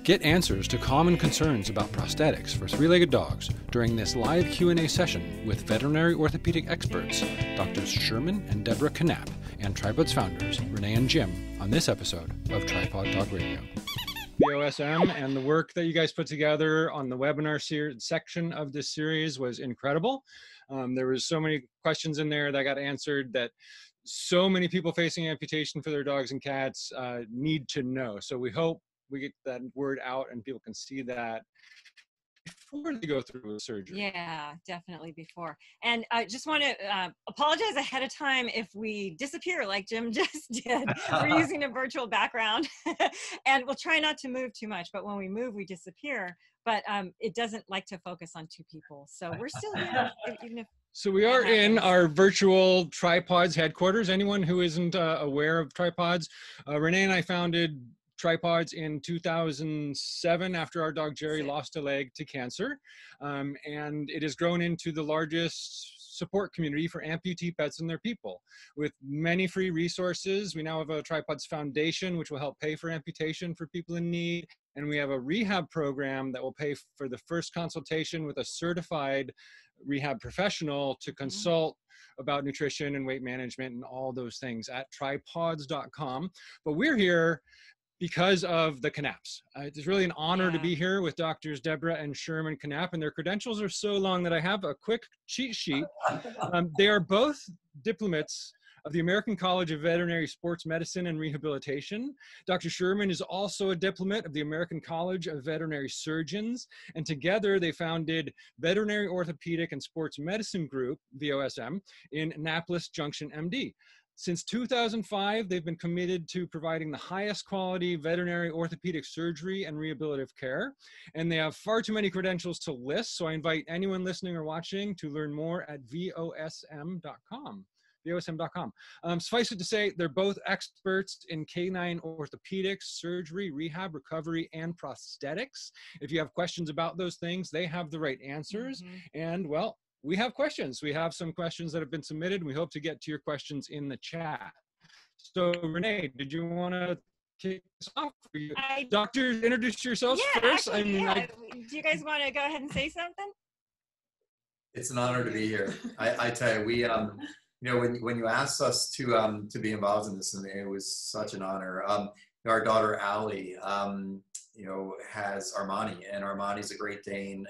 Get answers to common concerns about prosthetics for three-legged dogs during this live Q&A session with veterinary orthopedic experts, Drs. Sherman and Debra Cannapp, and Tripawds founders, Renee and Jim, on this episode of Tripawd Talk Radio. The OSM and the work that you guys put together on the webinar section of this series was incredible. There was so many questions in there that got answered that so many people facing amputation for their dogs and cats need to know. So we hope we get that word out and people can see that before they go through the surgery. Yeah, definitely before. And I just want to apologize ahead of time if we disappear like Jim just did. We're using a virtual background and we'll try not to move too much, but when we move, we disappear. But it doesn't like to focus on two people. So we're still here, even if. So we are in our virtual Tripawds headquarters. Anyone who isn't aware of Tripawds, Renee and I founded Tripawds in 2007 after our dog Jerry lost a leg to cancer. And it has grown into the largest support community for amputee pets and their people. With many free resources, we now have a Tripawds Foundation, which will help pay for amputation for people in need. And we have a rehab program that will pay for the first consultation with a certified rehab professional to consult about nutrition and weight management and all those things at tripawds.com. But we're here because of the Canapps. It's really an honor to be here with Drs. Debra and Sherman Canapp, and their credentials are so long that I have a quick cheat sheet. They are both diplomates of the American College of Veterinary Sports Medicine and Rehabilitation. Dr. Sherman is also a diplomat of the American College of Veterinary Surgeons, and together they founded Veterinary Orthopedic and Sports Medicine Group, VOSM, in Annapolis Junction, MD. Since 2005, they've been committed to providing the highest quality veterinary orthopedic surgery and rehabilitative care, and they have far too many credentials to list, so I invite anyone listening or watching to learn more at VOSM.com. Suffice it to say, they're both experts in canine orthopedics, surgery, rehab, recovery, and prosthetics. If you have questions about those things, they have the right answers. And well, we have questions. We have some questions that have been submitted. We hope to get to your questions in the chat. So Renee, did you want to kick us off? Doctors, introduce yourselves first. Actually, do you guys want to go ahead and say something? It's an honor to be here. I tell you, we you know, when you asked us to be involved in this, it was such an honor. Our daughter Allie, you know, has Armani, and Armani's a Great Dane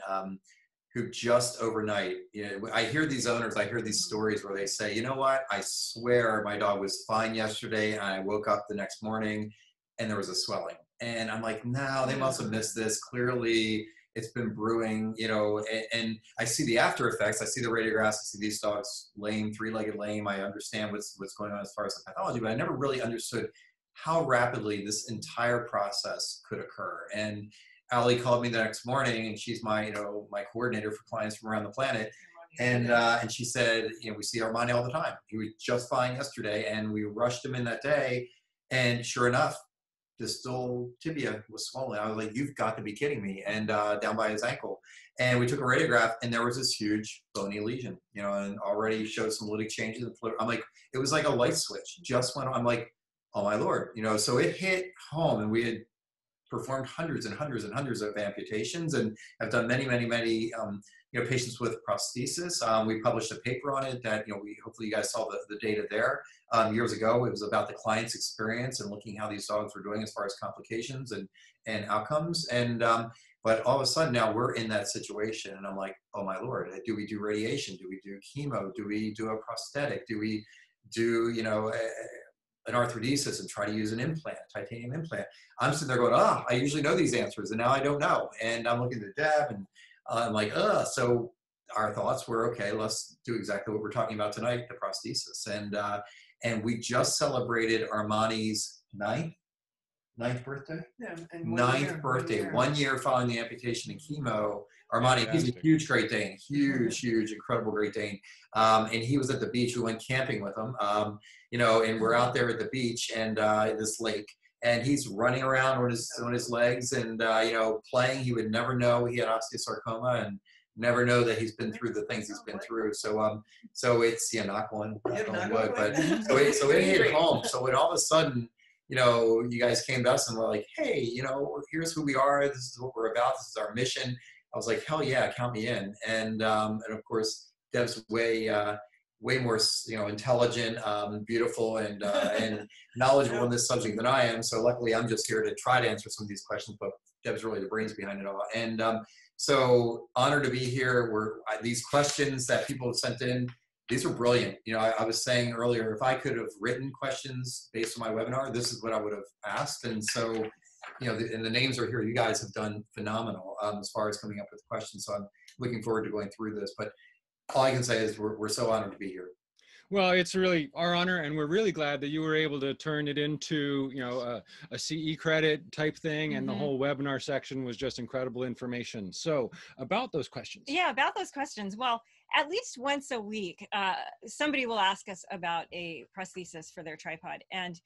who just overnight, you know, I hear these owners, I hear these stories where they say, you know what, I swear my dog was fine yesterday, and I woke up the next morning and there was a swelling. And I'm like, no, they must have missed this. Clearly, it's been brewing, you know, and I see the after effects. I see the radiographs. I see these dogs lame, three-legged lame. I understand what's going on as far as the pathology, but I never really understood how rapidly this entire process could occur. And Allie called me the next morning, and she's my, you know, my coordinator for clients from around the planet. And she said, you know, we see Armani all the time. He was just fine yesterday, and we rushed him in that day. And sure enough, distal tibia was swollen. I was like, you've got to be kidding me. And down by his ankle. And we took a radiograph, and there was this huge bony lesion, you know, and already showed some lytic changes. I'm like, it was like a light switch just went on. I'm like, oh my Lord, you know, so it hit home, and we had performed hundreds and hundreds and hundreds of amputations, and have done many, you know, patients with prosthesis. We published a paper on it that, you know, hopefully you guys saw the data there years ago. It was about the client's experience and looking how these dogs were doing as far as complications and outcomes. And but all of a sudden now we're in that situation, and I'm like, oh my Lord, do we do radiation? Do we do chemo? Do we do a prosthetic? Do we do, you know, an arthrodesis and try to use an implant, titanium implant? I'm sitting there going, I usually know these answers, and now I don't know. And I'm looking at Deb, and I'm like, so our thoughts were, okay, let's do exactly what we're talking about tonight, the prosthesis. And we just celebrated Armani's ninth birthday? Yeah, and 9th birthday, 1 year following the amputation and chemo. Armani, he's a huge Great Dane, huge, incredible Great Dane. And he was at the beach. We went camping with him, you know, and we're out there at the beach and this lake. And he's running around on his legs and, you know, playing. He would never know he had osteosarcoma and never know that he's been through the things he's been through. So, so it's, knock on wood, but so it hit home. So when all of a sudden, you know, you guys came to us and were like, hey, you know, here's who we are. This is what we're about. This is our mission. I was like, hell yeah, count me in. And of course, Deb's way more, you know, intelligent, beautiful, and knowledgeable in this subject than I am. So luckily, I'm just here to try to answer some of these questions, but Deb's really the brains behind it all. And so honored to be here. These questions that people have sent in, these are brilliant. You know, I was saying earlier, if I could have written questions based on my webinar, this is what I would have asked. And so, you know, and the names are here. You guys have done phenomenal as far as coming up with questions. So I'm looking forward to going through this. But all I can say is we're so honored to be here. Well, it's really our honor, and we're really glad that you were able to turn it into, you know, a CE credit type thing, and the whole webinar section was just incredible information. So about those questions. Yeah, about those questions. Well, at least once a week, somebody will ask us about a prosthesis for their tripod, and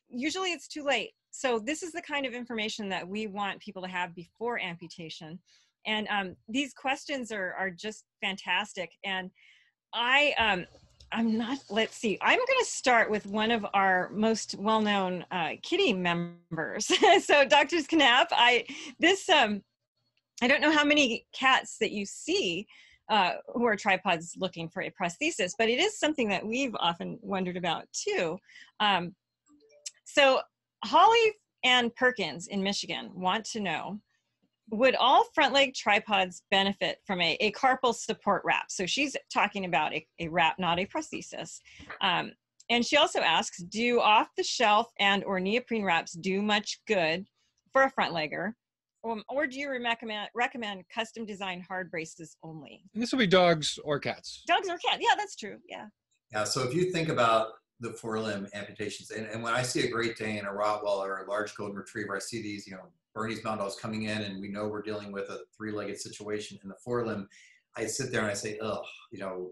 usually it's too late. So this is the kind of information that we want people to have before amputation. And these questions are just fantastic. And let's see, I'm going to start with one of our most well-known kitty members. So Dr. Canapp, I don't know how many cats that you see who are tripods looking for a prosthesis, but it is something that we've often wondered about too. So Holly Ann Perkins in Michigan want to know, would all front leg tripods benefit from a carpal support wrap? So she's talking about a wrap, not a prosthesis. And she also asks, do off-the-shelf and or neoprene wraps do much good for a front legger? Or do you recommend custom design hard braces only? And this will be dogs or cats. Dogs or cats, yeah, that's true, yeah. Yeah, so if you think about the forelimb amputations, and when I see a Great Dane, a Rottweiler, or a large Golden Retriever, I see these, you know, Bernese Mountain Dogs coming in, and we know we're dealing with a three-legged situation in the forelimb. I sit there and I say, ugh, you know,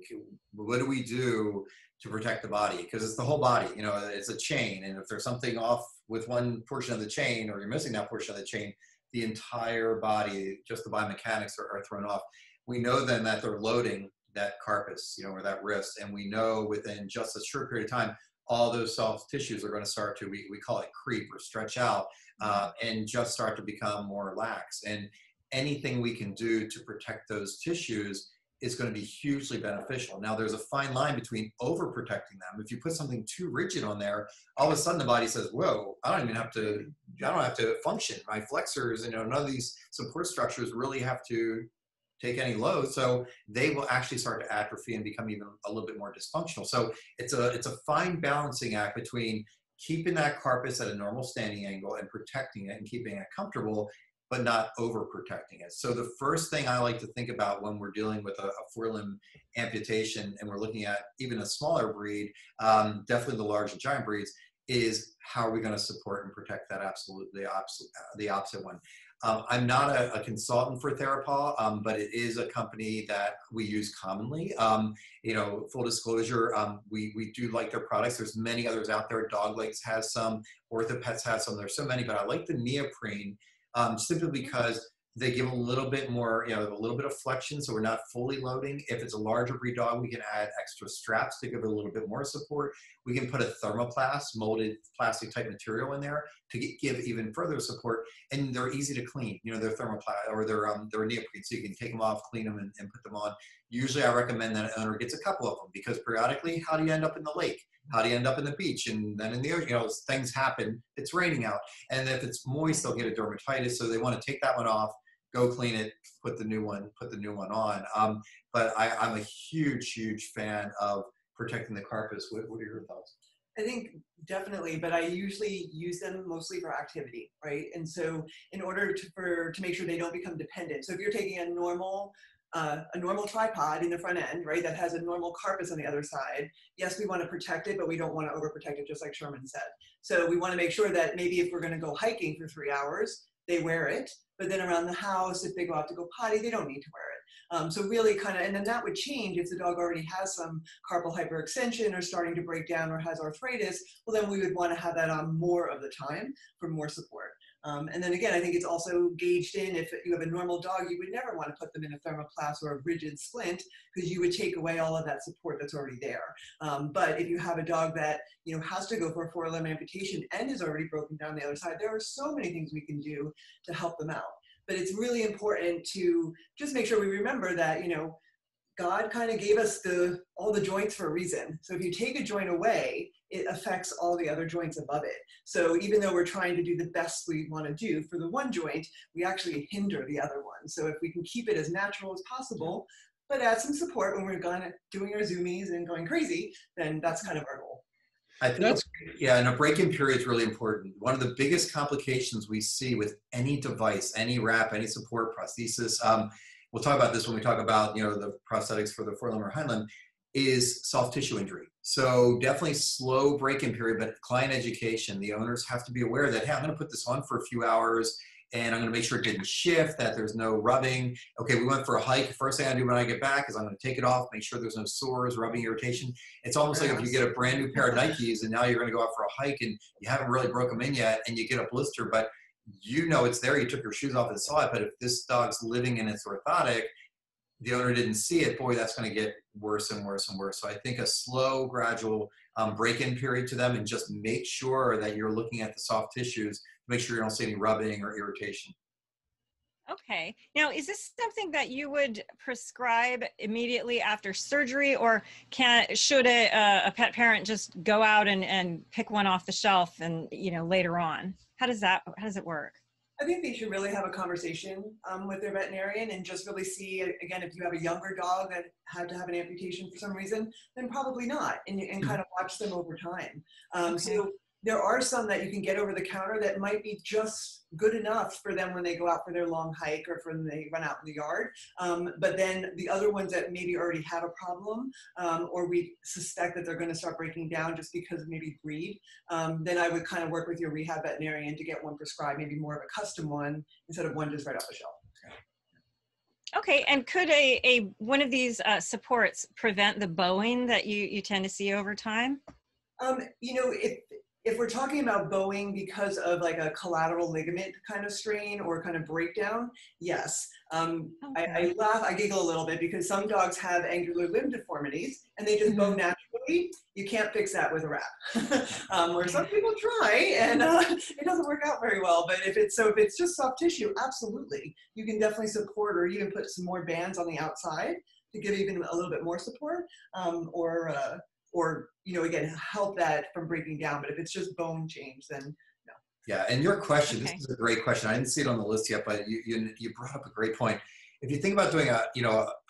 what do we do to protect the body? Because it's the whole body, you know, it's a chain, and if there's something off with one portion of the chain, or you're missing that portion of the chain, the entire body, just the biomechanics are thrown off. We know then that they're loading that carpus, you know, or that wrist, and we know within just a short period of time, all those soft tissues are going to start to, we call it creep or stretch out, and just start to become more lax. And anything we can do to protect those tissues is going to be hugely beneficial. Now, there's a fine line between overprotecting them. If you put something too rigid on there, all of a sudden the body says, whoa, I don't have to function. My flexors, you know, none of these support structures really have to take any load, so they will actually start to atrophy and become even a little bit more dysfunctional. So it's a fine balancing act between keeping that carpus at a normal standing angle and protecting it and keeping it comfortable, but not overprotecting it. So the first thing I like to think about when we're dealing with a forelimb amputation, and we're looking at even a smaller breed, definitely the large and giant breeds, is how are we going to support and protect that the opposite one. I'm not a consultant for Tripawd, but it is a company that we use commonly. You know, full disclosure, we do like their products. There's many others out there. Doglegs has some, Orthopets has some. There's so many, but I like the neoprene simply because they give a little bit more, you know, a little bit of flexion, so we're not fully loading. If it's a larger breed dog, we can add extra straps to give it a little bit more support. We can put a thermoplast, molded plastic type material in there to give even further support. And they're easy to clean. You know, they're thermoplast, or they're neoprene, so you can take them off, clean them, and put them on. Usually I recommend that an owner gets a couple of them, because periodically, how do you end up in the lake? How do you end up in the beach? And then in the ocean, you know, things happen. It's raining out. And if it's moist, they'll get a dermatitis. So they want to take that one off, go clean it, put the new one on. But I'm a huge fan of protecting the carpus. What are your thoughts? I think definitely, but I usually use them mostly for activity, right? And so in order to make sure they don't become dependent. So if you're taking a normal tripod in the front end, right, that has a normal carpus on the other side, yes, we want to protect it, but we don't want to overprotect it, just like Sherman said. So we want to make sure that maybe if we're going to go hiking for 3 hours, they wear it, but then around the house, if they go out to go potty, they don't need to wear it. So really kind of, and then that would change if the dog already has some carpal hyperextension or starting to break down or has arthritis, well then we would want to have that on more of the time for more support. And then again, I think it's also gauged in, if you have a normal dog, you would never want to put them in a thermoplast or a rigid splint, because you would take away all of that support that's already there. But if you have a dog that, you know, has to go for a forelimb amputation and is already broken down the other side, there are so many things we can do to help them out. But it's really important to just make sure we remember that, you know, God kind of gave us all the joints for a reason. So if you take a joint away, it affects all the other joints above it. So even though we're trying to do the best we want to do for the one joint, we actually hinder the other one. So if we can keep it as natural as possible, but add some support when we're doing our zoomies and going crazy, then that's kind of our goal. I think, yeah, and a break-in period is really important. One of the biggest complications we see with any device, any wrap, any support, prosthesis, we'll talk about this when we talk about, you know, the prosthetics for the forelimb or hind limb, is soft tissue injury. So definitely slow break-in period, but client education. The owners have to be aware that, hey, I'm going to put this on for a few hours, and I'm going to make sure it didn't shift, that there's no rubbing. Okay, we went for a hike. First thing I do when I get back is I'm going to take it off, make sure there's no sores, rubbing, irritation. It's almost like if you get a brand new pair of Nikes and now you're going to go out for a hike and you haven't really broke them in yet, and you get a blister, but you know it's there. You took your shoes off and saw it. But if this dog's living in its orthotic, the owner didn't see it, boy, that's going to get worse and worse and worse. So I think a slow, gradual break-in period to them, and just make sure that you're looking at the soft tissues, make sure you don't see any rubbing or irritation. Okay. Now, is this something that you would prescribe immediately after surgery, or should a pet parent just go out and pick one off the shelf and, you know, later on? How does it work? I think they should really have a conversation with their veterinarian and just really see, again, if you have a younger dog that had to have an amputation for some reason, then probably not, and kind of watch them over time. Okay. So there are some that you can get over the counter that might be just good enough for them when they go out for their long hike or when they run out in the yard. But then the other ones that maybe already have a problem, or we suspect that they're going to start breaking down just because of maybe breed, then I would kind of work with your rehab veterinarian to get one prescribed, maybe more of a custom one instead of one just right off the shelf. Okay, and could one of these supports prevent the bowing that you tend to see over time? You know, if we're talking about bowing because of like a collateral ligament kind of strain or kind of breakdown, yes. Okay. I laugh, I giggle a little bit because some dogs have angular limb deformities and they just bow naturally. You can't fix that with a wrap. Where some people try and it doesn't work out very well. But if it's just soft tissue, absolutely. You can definitely support or even put some more bands on the outside to give even a little bit more support, or, you know, again, help that from breaking down. But if it's just bone change, then no. Yeah, and your question, Okay. this is a great question. I didn't see it on the list yet, but you brought up a great point. If you think about doing a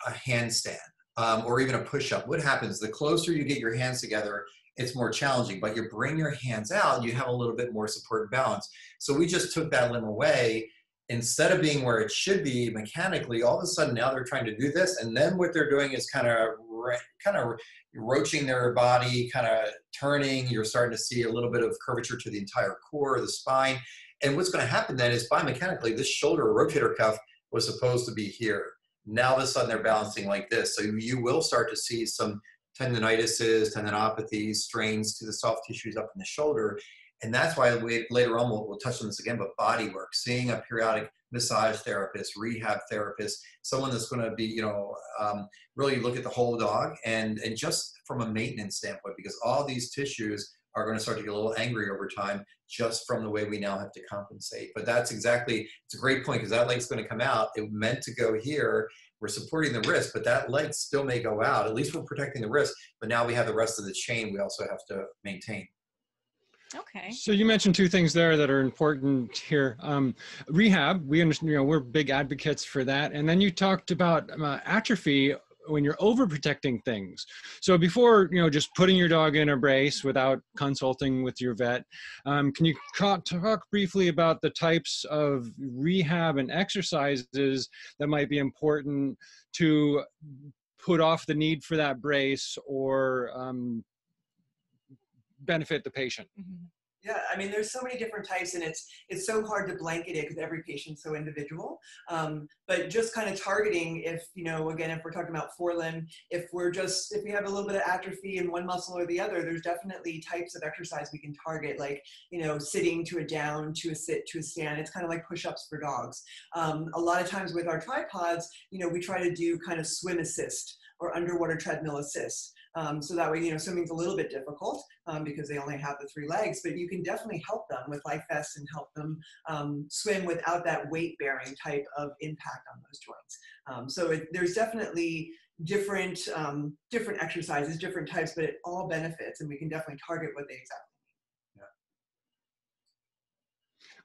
handstand or even a push-up, what happens? The closer you get your hands together, it's more challenging, but you bring your hands out, you have a little bit more support and balance. So we just took that limb away. Instead of being where it should be mechanically, all of a sudden now they're trying to do this, and then what they're doing is kind of roaching their body, kind of turning. You're starting to see a little bit of curvature to the entire core, the spine. And what's going to happen then is biomechanically, this shoulder rotator cuff was supposed to be here. Now all of a sudden they're balancing like this. So you will start to see some tendinitises, tendinopathies, strains to the soft tissues up in the shoulder. And that's why later on we'll touch on this again, but body work, seeing a periodic massage therapist, rehab therapist, someone that's going to be, really look at the whole dog and just from a maintenance standpoint, because all these tissues are going to start to get a little angry over time just from the way we now have to compensate. But it's a great point, because that leg's going to come out. It meant to go here. We're supporting the wrist, but that leg still may go out. At least we're protecting the wrist, but now we have the rest of the chain we also have to maintain. Okay. So you mentioned two things there that are important here. Rehab, we understand, we're big advocates for that. And then you talked about atrophy when you're overprotecting things. So before, just putting your dog in a brace without consulting with your vet, can you talk briefly about the types of rehab and exercises that might be important to put off the need for that brace or benefit the patient? Mm-hmm. Yeah, I mean, there's so many different types, and it's so hard to blanket it because every patient's so individual. But just kind of targeting, if, you know, again, if we're talking about forelimb, if we have a little bit of atrophy in one muscle or the other, there's definitely types of exercise we can target, like, you know, sitting to a down, to a sit, to a stand. It's kind of like push-ups for dogs. A lot of times with our tripods, you know, we try to do kind of swim assist or underwater treadmill assist. So that way, you know, swimming's a little bit difficult because they only have the 3 legs, but you can definitely help them with life vests and help them swim without that weight-bearing type of impact on those joints. So there's definitely different exercises, different types, but it all benefits, and we can definitely target what they exactly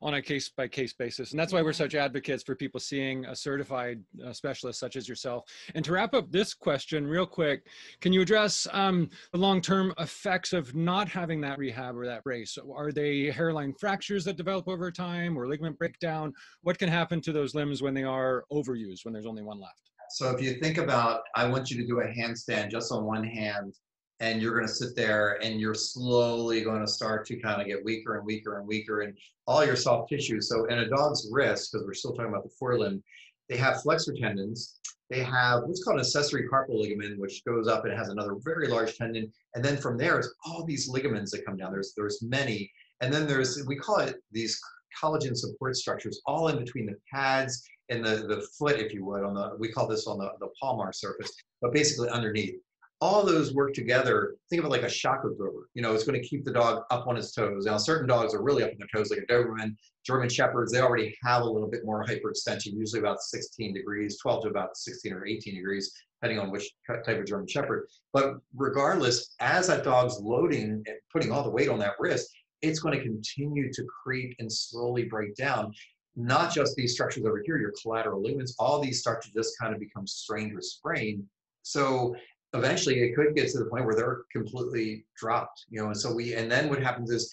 on a case-by-case basis. And that's why we're such advocates for people seeing a certified specialist such as yourself. And to wrap up this question real quick, can you address the long-term effects of not having that rehab or that brace? Are they hairline fractures that develop over time, or ligament breakdown? What can happen to those limbs when they are overused, when there's only one left? So if you think about, I want you to do a handstand just on one hand, and you're going to sit there and you're slowly going to start to kind of get weaker and weaker and weaker, and all your soft tissue. So in a dog's wrist, because we're still talking about the forelimb, they have flexor tendons. They have what's called an accessory carpal ligament, which goes up and has another very large tendon. And then from there is all these ligaments that come down. There's many. And then we call it these collagen support structures, all in between the pads and the foot, if you would, we call this on the palmar surface, but basically underneath. All those work together. Think of it like a shock absorber. You know, it's going to keep the dog up on his toes. Now, certain dogs are really up on their toes, like a Doberman, German Shepherds. They already have a little bit more hyperextension, usually about 16 degrees, 12 to about 16 or 18 degrees, depending on which type of German Shepherd. But regardless, as that dog's loading and putting all the weight on that wrist, it's going to continue to creep and slowly break down. Not just these structures over here, your collateral ligaments, all these start to just kind of become strained or sprained. So eventually it could get to the point where they're completely dropped, you know. And then what happens is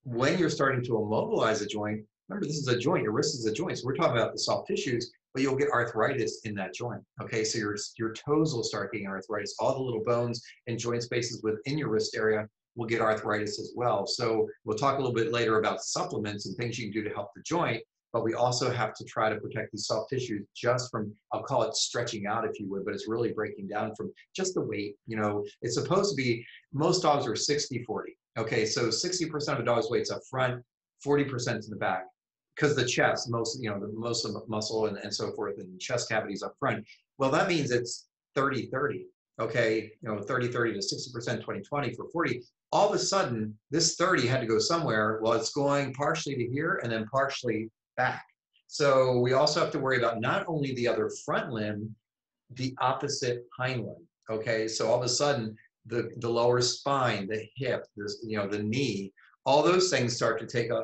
when you're starting to immobilize a joint, remember this is a joint, your wrist is a joint. So we're talking about the soft tissues, but you'll get arthritis in that joint. Okay, so your toes will start getting arthritis. All the little bones and joint spaces within your wrist area will get arthritis as well. So we'll talk a little bit later about supplements and things you can do to help the joint. But we also have to try to protect these soft tissues just from, I'll call it stretching out, if you would, but it's really breaking down from just the weight. You know, it's supposed to be, most dogs are 60-40. Okay, so 60% of a dog's weight's up front, 40% in the back, because the chest, most of the muscle and so forth, and chest cavities up front. Well, that means it's 30-30. Okay, you know, 30-30 to 60%, 20-20 for 40. All of a sudden, this 30 had to go somewhere. Well, it's going partially to here and then partially back. So we also have to worry about not only the other front limb, the opposite hind limb. Okay, so all of a sudden the lower spine, the hip, the knee, all those things start to take a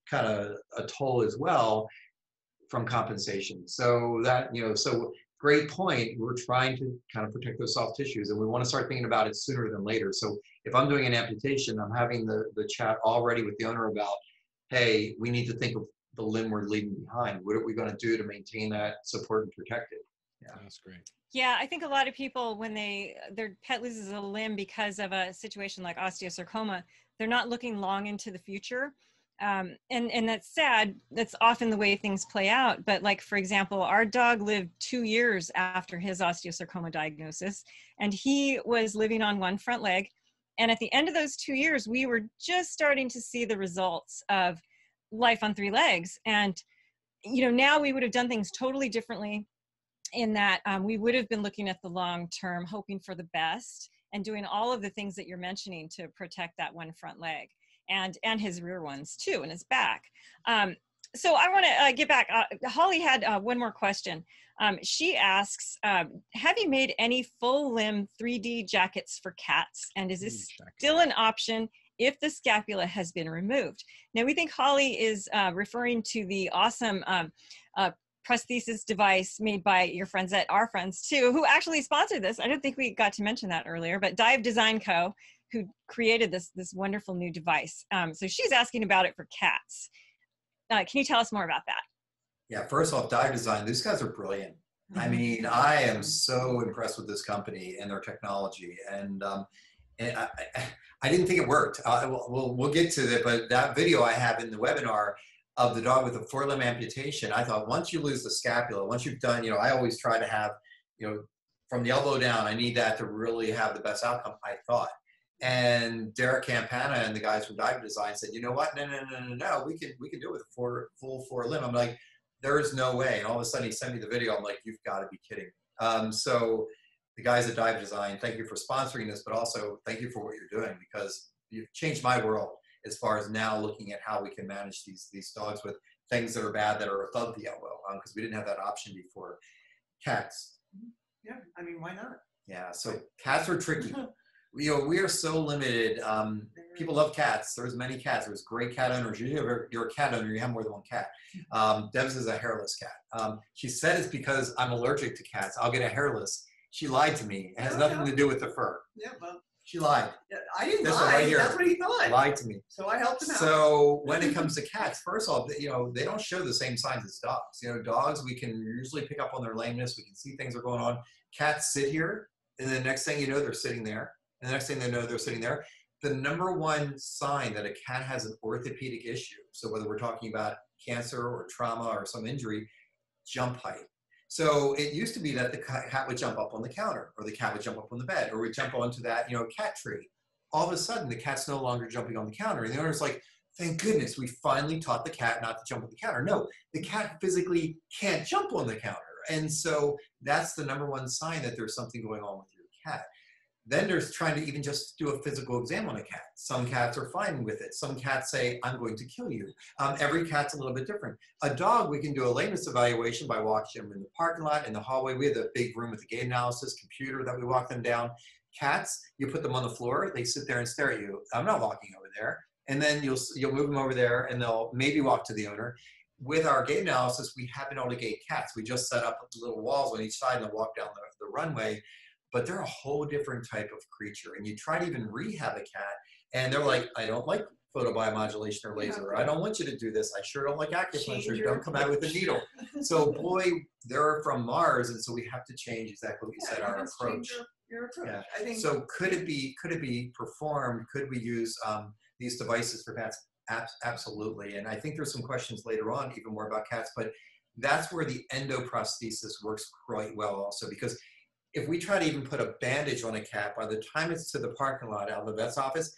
kind of a toll as well from compensation. So that, so great point. We're trying to kind of protect those soft tissues, and we want to start thinking about it sooner than later. So if I'm doing an amputation, I'm having the chat already with the owner about, hey, we need to think of the limb we're leaving behind. What are we going to do to maintain that support and protect it? Yeah, that's great. Yeah, I think a lot of people, when their pet loses a limb because of a situation like osteosarcoma, they're not looking long into the future. And that's sad. That's often the way things play out. But like, for example, our dog lived 2 years after his osteosarcoma diagnosis, and he was living on one front leg. And at the end of those 2 years, we were just starting to see the results of life on 3 legs. And, now we would have done things totally differently in that we would have been looking at the long term, hoping for the best, and doing all of the things that you're mentioning to protect that one front leg and his rear ones too, and his back. So I want to get back. Holly had one more question. She asks, have you made any full limb 3D jackets for cats? And is this still an option if the scapula has been removed? Now, we think Holly is referring to the awesome prosthesis device made by your friends at our friends too, who actually sponsored this. I don't think we got to mention that earlier, but Dive Design Co., who created this wonderful new device. So she's asking about it for cats. Can you tell us more about that? Yeah, first off, Dive Design, these guys are brilliant. I mean, I am so impressed with this company and their technology. And And I didn't think it worked. We'll get to it, but that video I have in the webinar of the dog with a forelimb amputation, I thought once you lose the scapula, once you've done, I always try to have, from the elbow down, I need that to really have the best outcome, I thought. And Derek Campana and the guys from Dive Design said, you know what? No, we can do it with a full forelimb. I'm like, there is no way. And all of a sudden he sent me the video. I'm like, you've got to be kidding. So the guys at Dive Design, thank you for sponsoring this, but also thank you for what you're doing, because you've changed my world as far as now looking at how we can manage these dogs with things that are bad that are above the elbow, because we didn't have that option before. Cats. Yeah, I mean, why not? Yeah, so cats are tricky. We are so limited. People love cats. There's many cats. There's great cat owners. You're a cat owner, you have more than one cat. Debs is a hairless cat. She said it's because I'm allergic to cats. I'll get a hairless. She lied to me. It has nothing to do with the fur. Yeah, well. She lied. Yeah, I didn't this lie. One right here. That's what he thought. Lied to me. So I helped him out. So when it comes to cats, first of all, they don't show the same signs as dogs. Dogs, we can usually pick up on their lameness. We can see things are going on. Cats sit here, and the next thing you know, they're sitting there. And the next thing they know, they're sitting there. The number one sign that a cat has an orthopedic issue, so whether we're talking about cancer or trauma or some injury, jump height. So it used to be that the cat would jump up on the counter, or the cat would jump up on the bed, or would jump onto that, cat tree. All of a sudden, the cat's no longer jumping on the counter. And the owner's like, thank goodness, we finally taught the cat not to jump on the counter. No, the cat physically can't jump on the counter. And so that's the number one sign that there's something going on with your cat. Then there's trying to even just do a physical exam on a cat. Some cats are fine with it. Some cats say, I'm going to kill you. Every cat's a little bit different. A dog, we can do a lameness evaluation by watching them in the parking lot, in the hallway. We have a big room with a gait analysis computer that we walk them down. Cats, you put them on the floor, they sit there and stare at you. I'm not walking over there. And then you'll move them over there, and they'll maybe walk to the owner. With our gait analysis, we have been able to gait cats. We just set up little walls on each side and they'll walk down the runway. But they're a whole different type of creature. And you try to even rehab a cat, and they're like, I don't like photobiomodulation or laser. I don't want you to do this. I sure don't like acupuncture. Don't come out with a needle. So boy, they're from Mars, and so we have to change exactly what you said, our approach. Your approach. Yeah. I think. So could it be performed? Could we use these devices for cats? Absolutely. And I think there's some questions later on, even more about cats, but that's where the endoprosthesis works quite well also, because if we try to even put a bandage on a cat, by the time it's to the parking lot out of the vet's office,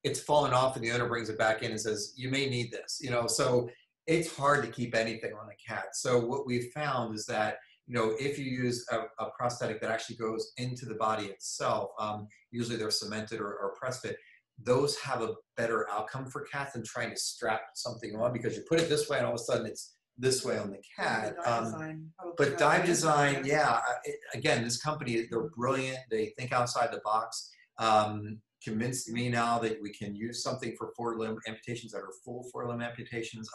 it's fallen off and the owner brings it back in and says, you may need this, so it's hard to keep anything on a cat. So what we've found is that, if you use a prosthetic that actually goes into the body itself, usually they're cemented or press fit, those have a better outcome for cats than trying to strap something on, because you put it this way and all of a sudden it's this way on the cat. But Dive Design, again, this company, they're brilliant. They think outside the box. Convinced me now that we can use something for forelimb amputations that are full forelimb amputations.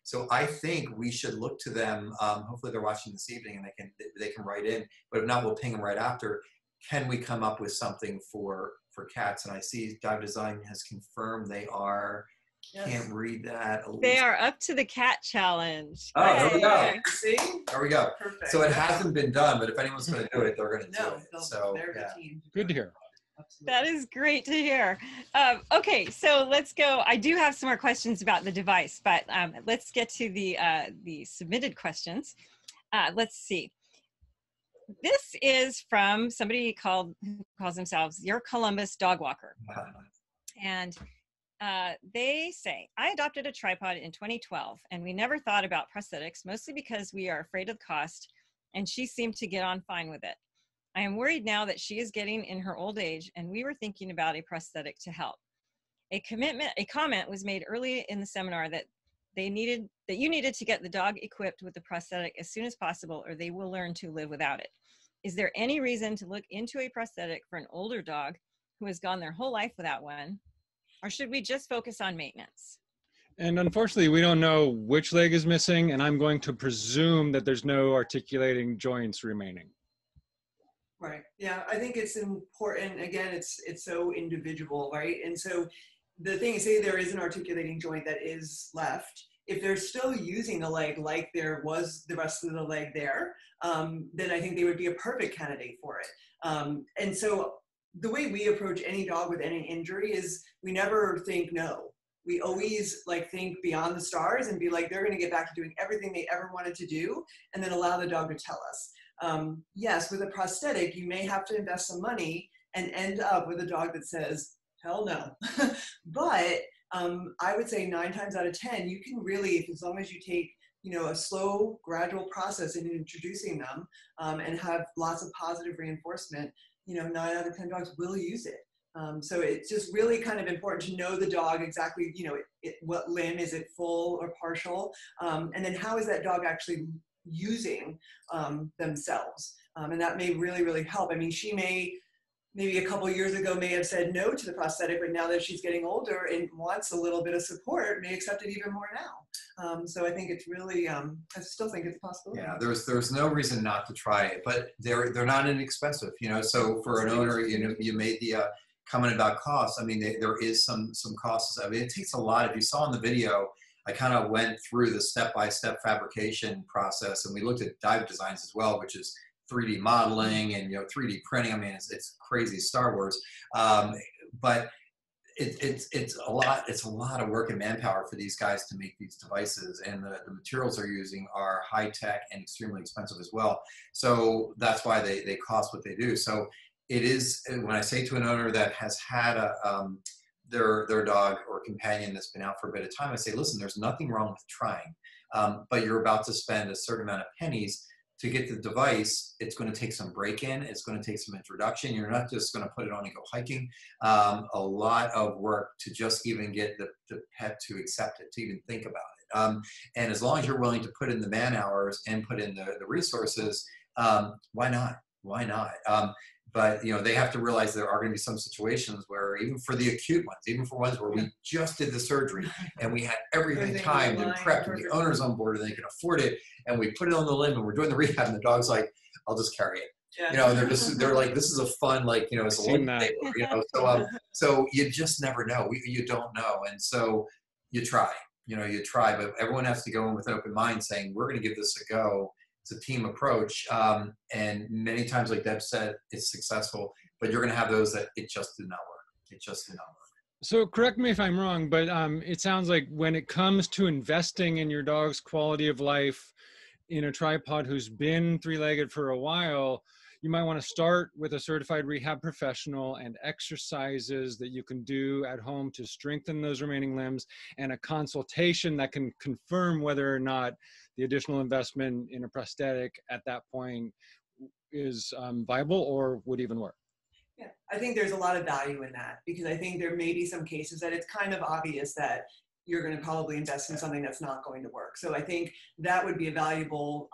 So I think we should look to them. Hopefully they're watching this evening and they can write in. But if not, we'll ping them right after. Can we come up with something for cats? And I see Dive Design has confirmed they are. Yes. Can't read that. They are up to the cat challenge. Oh, there we go. See? There we go. Perfect. So it hasn't been done, but if anyone's going to do it, they're going to do it. So they're the team. Good to hear. Absolutely. That is great to hear. Okay, so let's go. I do have some more questions about the device, but let's get to the submitted questions. Let's see. This is from somebody who calls themselves Your Columbus Dog Walker. And they say, I adopted a tripod in 2012, and we never thought about prosthetics, mostly because we are afraid of the cost, and she seemed to get on fine with it. I am worried now that she is getting in her old age, and we were thinking about a prosthetic to help. A comment was made early in the seminar that you needed to get the dog equipped with the prosthetic as soon as possible, or they will learn to live without it. Is there any reason to look into a prosthetic for an older dog who has gone their whole life without one? Or should we just focus on maintenance? And unfortunately, we don't know which leg is missing, and I'm going to presume that there's no articulating joints remaining. Right. Yeah, I think it's important. Again, it's so individual, right? And so the thing is, say there is an articulating joint that is left. If they're still using the leg like there was the rest of the leg there, then I think they would be a perfect candidate for it. And so the way we approach any dog with any injury is we never think no. We always like think beyond the stars and be like, they're going to get back to doing everything they ever wanted to do, and then allow the dog to tell us. Yes, with a prosthetic, you may have to invest some money and end up with a dog that says, hell no. But I would say 9 times out of 10, you can really, as long as you take, a slow, gradual process in introducing them and have lots of positive reinforcement, 9 out of 10 dogs will use it. So it's just really kind of important to know the dog exactly, what limb, is it full or partial? And then how is that dog actually using themselves? And that may really, really help. I mean, she maybe a couple of years ago may have said no to the prosthetic, but now that she's getting older and wants a little bit of support, may accept it even more now. So I think it's really, I still think it's possible. Yeah, there's no reason not to try it, but they're not inexpensive, so for an owner, you made the comment about costs. I mean, there is some costs. I mean, it takes a lot. If you saw in the video, I kind of went through the step-by-step fabrication process, and we looked at dive designs as well, which is 3D modeling and 3D printing. I mean, it's crazy, Star Wars, but it's a lot. It's a lot of work and manpower for these guys to make these devices, and the materials they're using are high tech and extremely expensive as well. So that's why they cost what they do. So it is, when I say to an owner that has had their dog or companion that's been out for a bit of time, I say, listen, there's nothing wrong with trying, but you're about to spend a certain amount of pennies to get the device. It's going to take some break-in. It's going to take some introduction. You're not just going to put it on and go hiking. A lot of work to just even get the pet to accept it, to even think about it. And as long as you're willing to put in the man hours and put in the resources, why not? Why not? But they have to realize there are going to be some situations where, even for the acute ones, even for ones where we just did the surgery and we had everything timed and prepped and the owner's on board and they can afford it, and we put it on the limb and we're doing the rehab and the dog's like, I'll just carry it. Yeah. And they're like, this is a fun, it's a limb table, so you just never know. You don't know. And so you try, but everyone has to go in with an open mind saying, we're going to give this a go. It's a team approach, and many times, like Deb said, it's successful, but you're going to have those that it just did not work. It just did not work. So correct me if I'm wrong, but it sounds like when it comes to investing in your dog's quality of life in a tripod who's been 3-legged for a while, you might want to start with a certified rehab professional and exercises that you can do at home to strengthen those remaining limbs, and a consultation that can confirm whether or not the additional investment in a prosthetic at that point is viable or would even work. Yeah, I think there's a lot of value in that, because I think there may be some cases that it's kind of obvious that you're going to probably invest in something that's not going to work. So I think that would be a valuable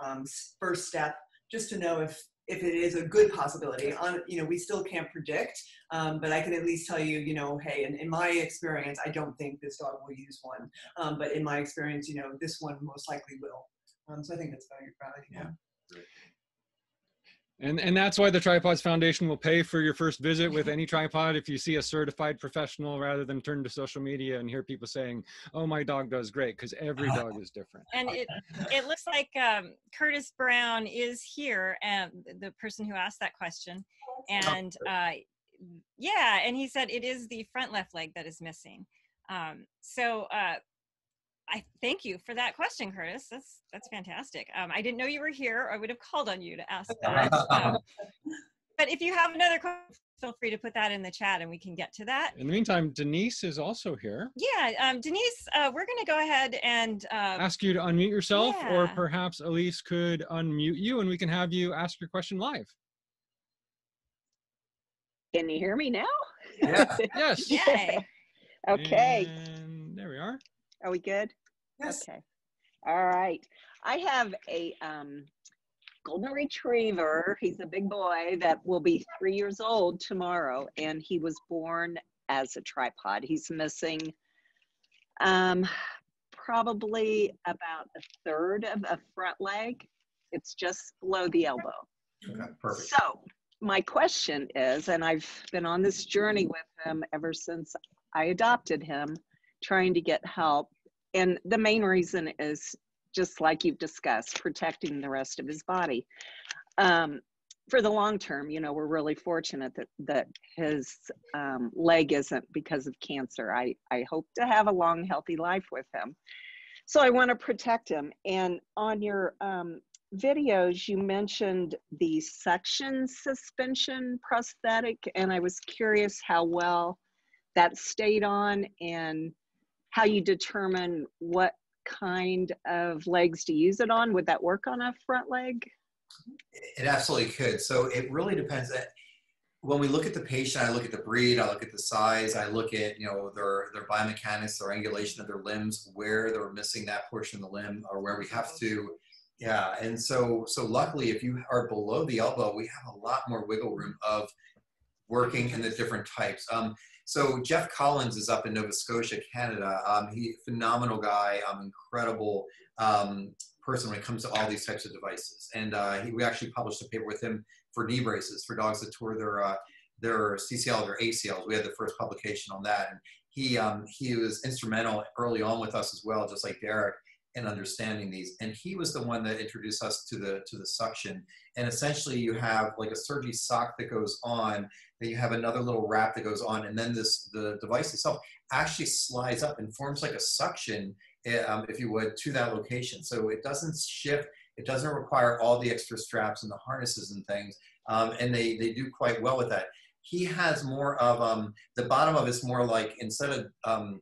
first step, just to know if it is a good possibility. We still can't predict, but I can at least tell you, hey, in my experience, I don't think this dog will use one. But in my experience, this one most likely will. So I think that's valuable. Yeah. And that's why the Tripawds Foundation will pay for your first visit with any tripod if you see a certified professional, rather than turn to social media and hear people saying, oh, my dog does great, because every dog is different. And it looks like Curtis Brown is here, and the person who asked that question. And yeah, and he said it is the front left leg that is missing. I thank you for that question, Curtis. That's fantastic. I didn't know you were here. I would have called on you to ask that. But if you have another question, feel free to put that in the chat and we can get to that. In the meantime, Denise is also here. Yeah, Denise, we're going to go ahead and ask you to unmute yourself, or perhaps Elise could unmute you and we can have you ask your question live. Can you hear me now? Yeah. Yes. Yay. Okay. And there we are. Are we good? Yes. Okay. All right. I have a golden retriever. He's a big boy that will be 3 years old tomorrow, and he was born as a tripod. He's missing probably about a third of a front leg. It's just below the elbow. Okay, perfect. So my question is, and I've been on this journey with him ever since I adopted him, trying to get help. And the main reason is, just like you've discussed, protecting the rest of his body. for the long term, you know, we're really fortunate that his leg isn't because of cancer. I hope to have a long, healthy life with him. So I want to protect him. And on your videos, you mentioned the suction suspension prosthetic, and I was curious how well that stayed on and how you determine what kind of legs to use it on. Would that work on a front leg? It absolutely could. So it really depends. When we look at the patient, I look at the breed, I look at the size, I look at, you know, their biomechanics, their angulation of their limbs, where they're missing that portion of the limb, or where we have to, yeah. And so luckily, if you are below the elbow, we have a lot more wiggle room of working in the different types. So Jeff Collins is up in Nova Scotia, Canada. He's a phenomenal guy, incredible person when it comes to all these types of devices. And we actually published a paper with him for knee braces for dogs that tore their CCL or ACLs. We had the first publication on that. And he was instrumental early on with us as well, just like Derek, in understanding these. And he was the one that introduced us to the suction. And essentially you have like a Sergi sock that goes on, then you have another little wrap that goes on, and then the device itself actually slides up and forms like a suction, if you would, to that location. So it doesn't shift, it doesn't require all the extra straps and the harnesses and things, and they do quite well with that. He has more of, the bottom of it's more like, instead of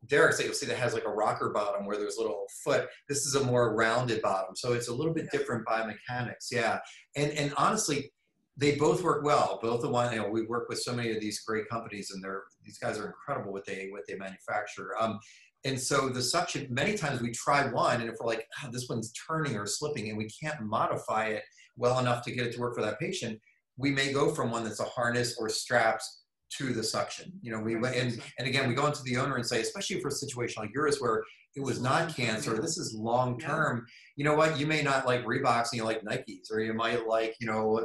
Derek's that you'll see that has like a rocker bottom where there's a little foot, this is a more rounded bottom. So it's a little bit different biomechanics, yeah. And honestly, they both work well. Both the one, you know, we work with so many of these great companies, and these guys are incredible what they manufacture. And so the suction, many times we try one, and if we're like, oh, this one's turning or slipping, and we can't modify it well enough to get it to work for that patient, we may go from one that's a harness or straps to the suction. You know, and again, we go into the owner and say, especially for a situation like yours where it was not cancer, this is long term. You know what? You may not like Reeboks and you like Nikes, or you might like, you know,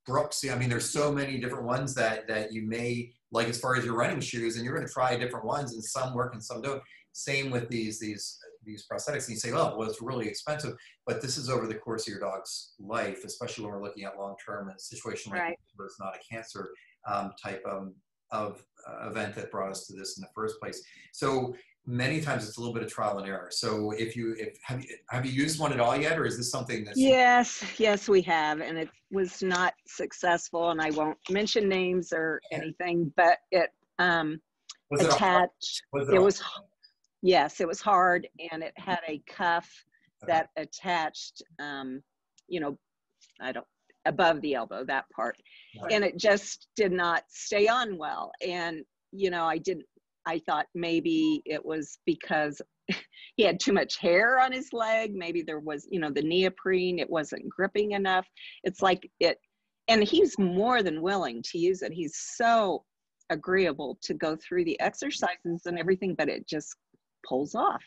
Brooks. I mean, there's so many different ones that you may like as far as your running shoes, and you're going to try different ones, and some work and some don't. Same with these prosthetics. And you say, oh, well, it's really expensive, but this is over the course of your dog's life, especially when we're looking at long-term in a situation like where it's not a cancer type of event that brought us to this in the first place. So many times it's a little bit of trial and error. So have you used one at all yet, or is this something that's... Yes, we have, and it was not successful, and I won't mention names or anything, but it was attached. Yes, it was hard, and it had a cuff that attached, you know, above the elbow, that part. Right. And it just did not stay on well. And, you know, I thought maybe it was because he had too much hair on his leg. Maybe there was, you know, the neoprene, it wasn't gripping enough. It's like and he's more than willing to use it. He's so agreeable to go through the exercises and everything, but it just pulls off.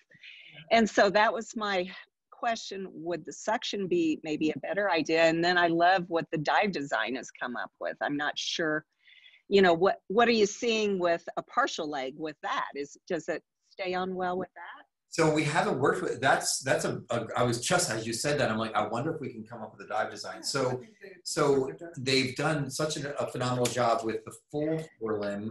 And so that was my question, would the suction be maybe a better idea? And then I love what the dive design has come up with. I'm not sure, you know, what are you seeing with a partial leg with that? Does it stay on well with that? So we haven't worked with, I was just, as you said that, I'm like, I wonder if we can come up with a dive design. So they've done such a phenomenal job with the full forelimb.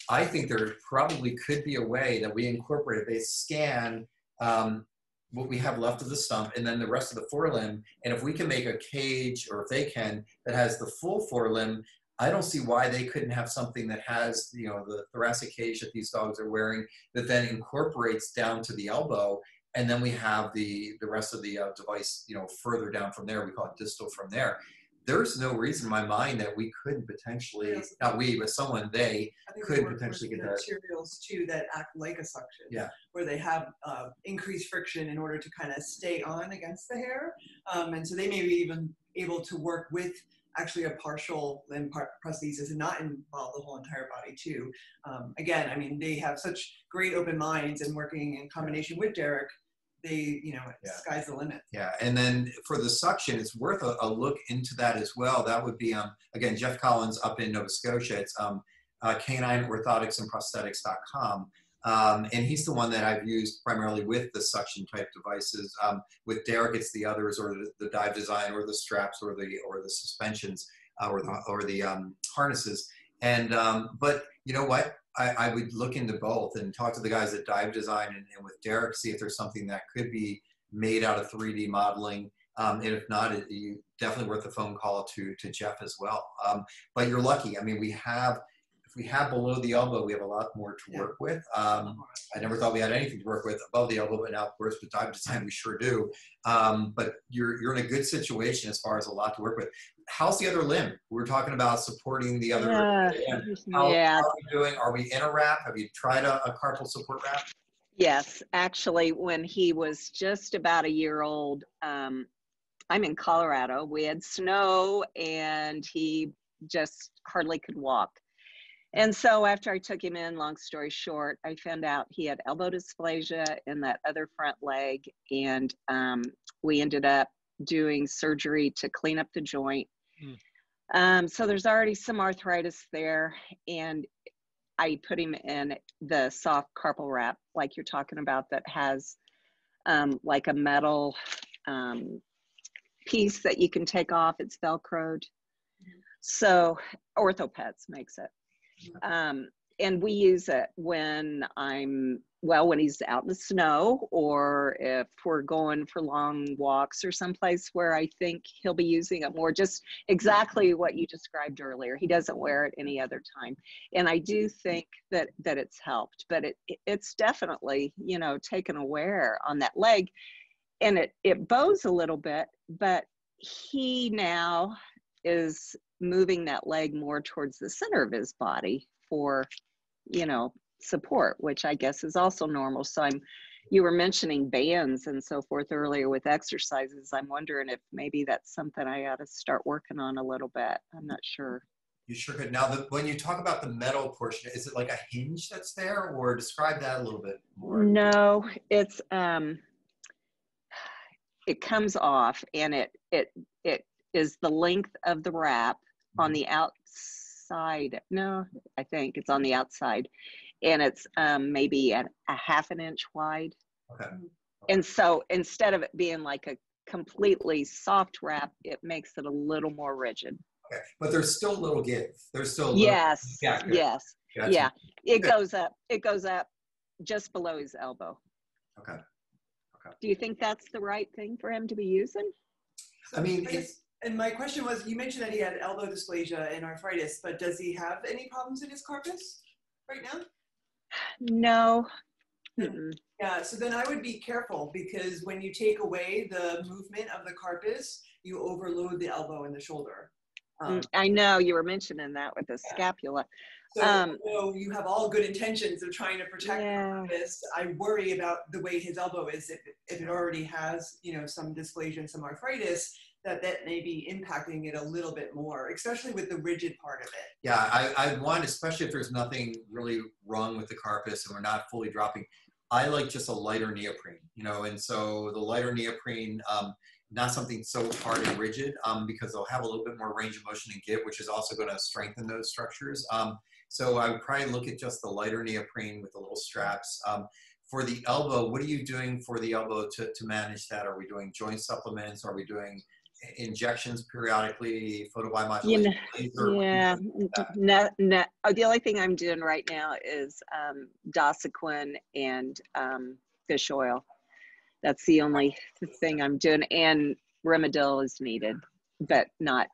I think there probably could be a way that we incorporate it. They scan what we have left of the stump and then the rest of the forelimb. And if we can make a cage, or if they can, that has the full forelimb, I don't see why they couldn't have something that has, you know, the thoracic cage that these dogs are wearing that then incorporates down to the elbow. And then we have the rest of the device, you know, further down from there. We call it distal from there. There's no reason in my mind that we couldn't potentially, not we, but someone, they could potentially get that. Materials too that act like a suction, where they have increased friction in order to kind of stay on against the hair. And so they may be even able to work with actually a partial limb prosthesis and not involve the whole entire body too. Again, I mean, they have such great open minds, and working in combination with Derek, they, you know, sky's the limit. Yeah, and then for the suction, it's worth a look into that as well. That would be, again, Jeff Collins up in Nova Scotia. It's Canine Orthotics and Prosthetics.com. And he's the one that I've used primarily with the suction type devices. With Derek, it's the others, or the dive design, or the straps, or the suspensions, or the harnesses. And but you know what? I would look into both and talk to the guys at Dive Design and with Derek, see if there's something that could be made out of 3D modeling. And if not, you definitely worth a phone call to Jeff as well. But you're lucky. I mean, if we have below the elbow, we have a lot more to work with. I never thought we had anything to work with above the elbow, but now, of course, with Dive Design, we sure do. But you're in a good situation as far as a lot to work with. How's the other limb? We're talking about supporting the other limb. How are we doing? Are we in a wrap? Have you tried a carpal support wrap? Yes, actually, when he was just about a year old, I'm in Colorado. We had snow and he just hardly could walk. And so after I took him in, long story short, I found out he had elbow dysplasia in that other front leg. And we ended up doing surgery to clean up the joint. So there's already some arthritis there. And I put him in the soft carpal wrap, like you're talking about, that has like a metal piece that you can take off. It's Velcroed. So Orthopedic makes it. And we use it when when he's out in the snow, or if we're going for long walks or someplace where I think he'll be using it more, just exactly what you described earlier. He doesn't wear it any other time. And I do think that it's helped, but it's definitely, you know, taken a wear on that leg, and it bows a little bit, but he now is moving that leg more towards the center of his body for, you know, support, which I guess is also normal. So you were mentioning bands and so forth earlier with exercises. I'm wondering if maybe that's something I ought to start working on a little bit. I'm not sure. You sure could. Now, when you talk about the metal portion, is it like a hinge that's there, or describe that a little bit more? No, it's it comes off, and it is the length of the wrap on the outside. No, I think it's on the outside, and it's maybe a half an inch wide. Okay. And so instead of it being like a completely soft wrap, it makes it a little more rigid. Okay, but there's still a little give. There's still a little, yes, yeah, yes, gotcha. Yeah. It goes up. It goes up just below his elbow. Okay. Okay. Do you think that's the right thing for him to be using? I mean, and my question was, you mentioned that he had elbow dysplasia and arthritis, but does he have any problems in his carpus right now? No. Yeah, so then I would be careful, because when you take away the movement of the carpus, you overload the elbow and the shoulder. I know you were mentioning that with the scapula. So you have all good intentions of trying to protect the carpus. I worry about the way his elbow is. If it already has, you know, some dysplasia and some arthritis, that may be impacting it a little bit more, especially with the rigid part of it. Yeah, I want, especially if there's nothing really wrong with the carpus and we're not fully dropping, I like just a lighter neoprene, you know, and so the lighter neoprene, not something so hard and rigid, because they'll have a little bit more range of motion and give, which is also going to strengthen those structures. So I would probably look at just the lighter neoprene with the little straps. For the elbow, what are you doing for the elbow to manage that? Are we doing joint supplements? Are we doing injections periodically, photobiomodulation? No. The only thing I'm doing right now is Dosequin and fish oil. That's the only thing I'm doing, and Rimadyl is needed, but not,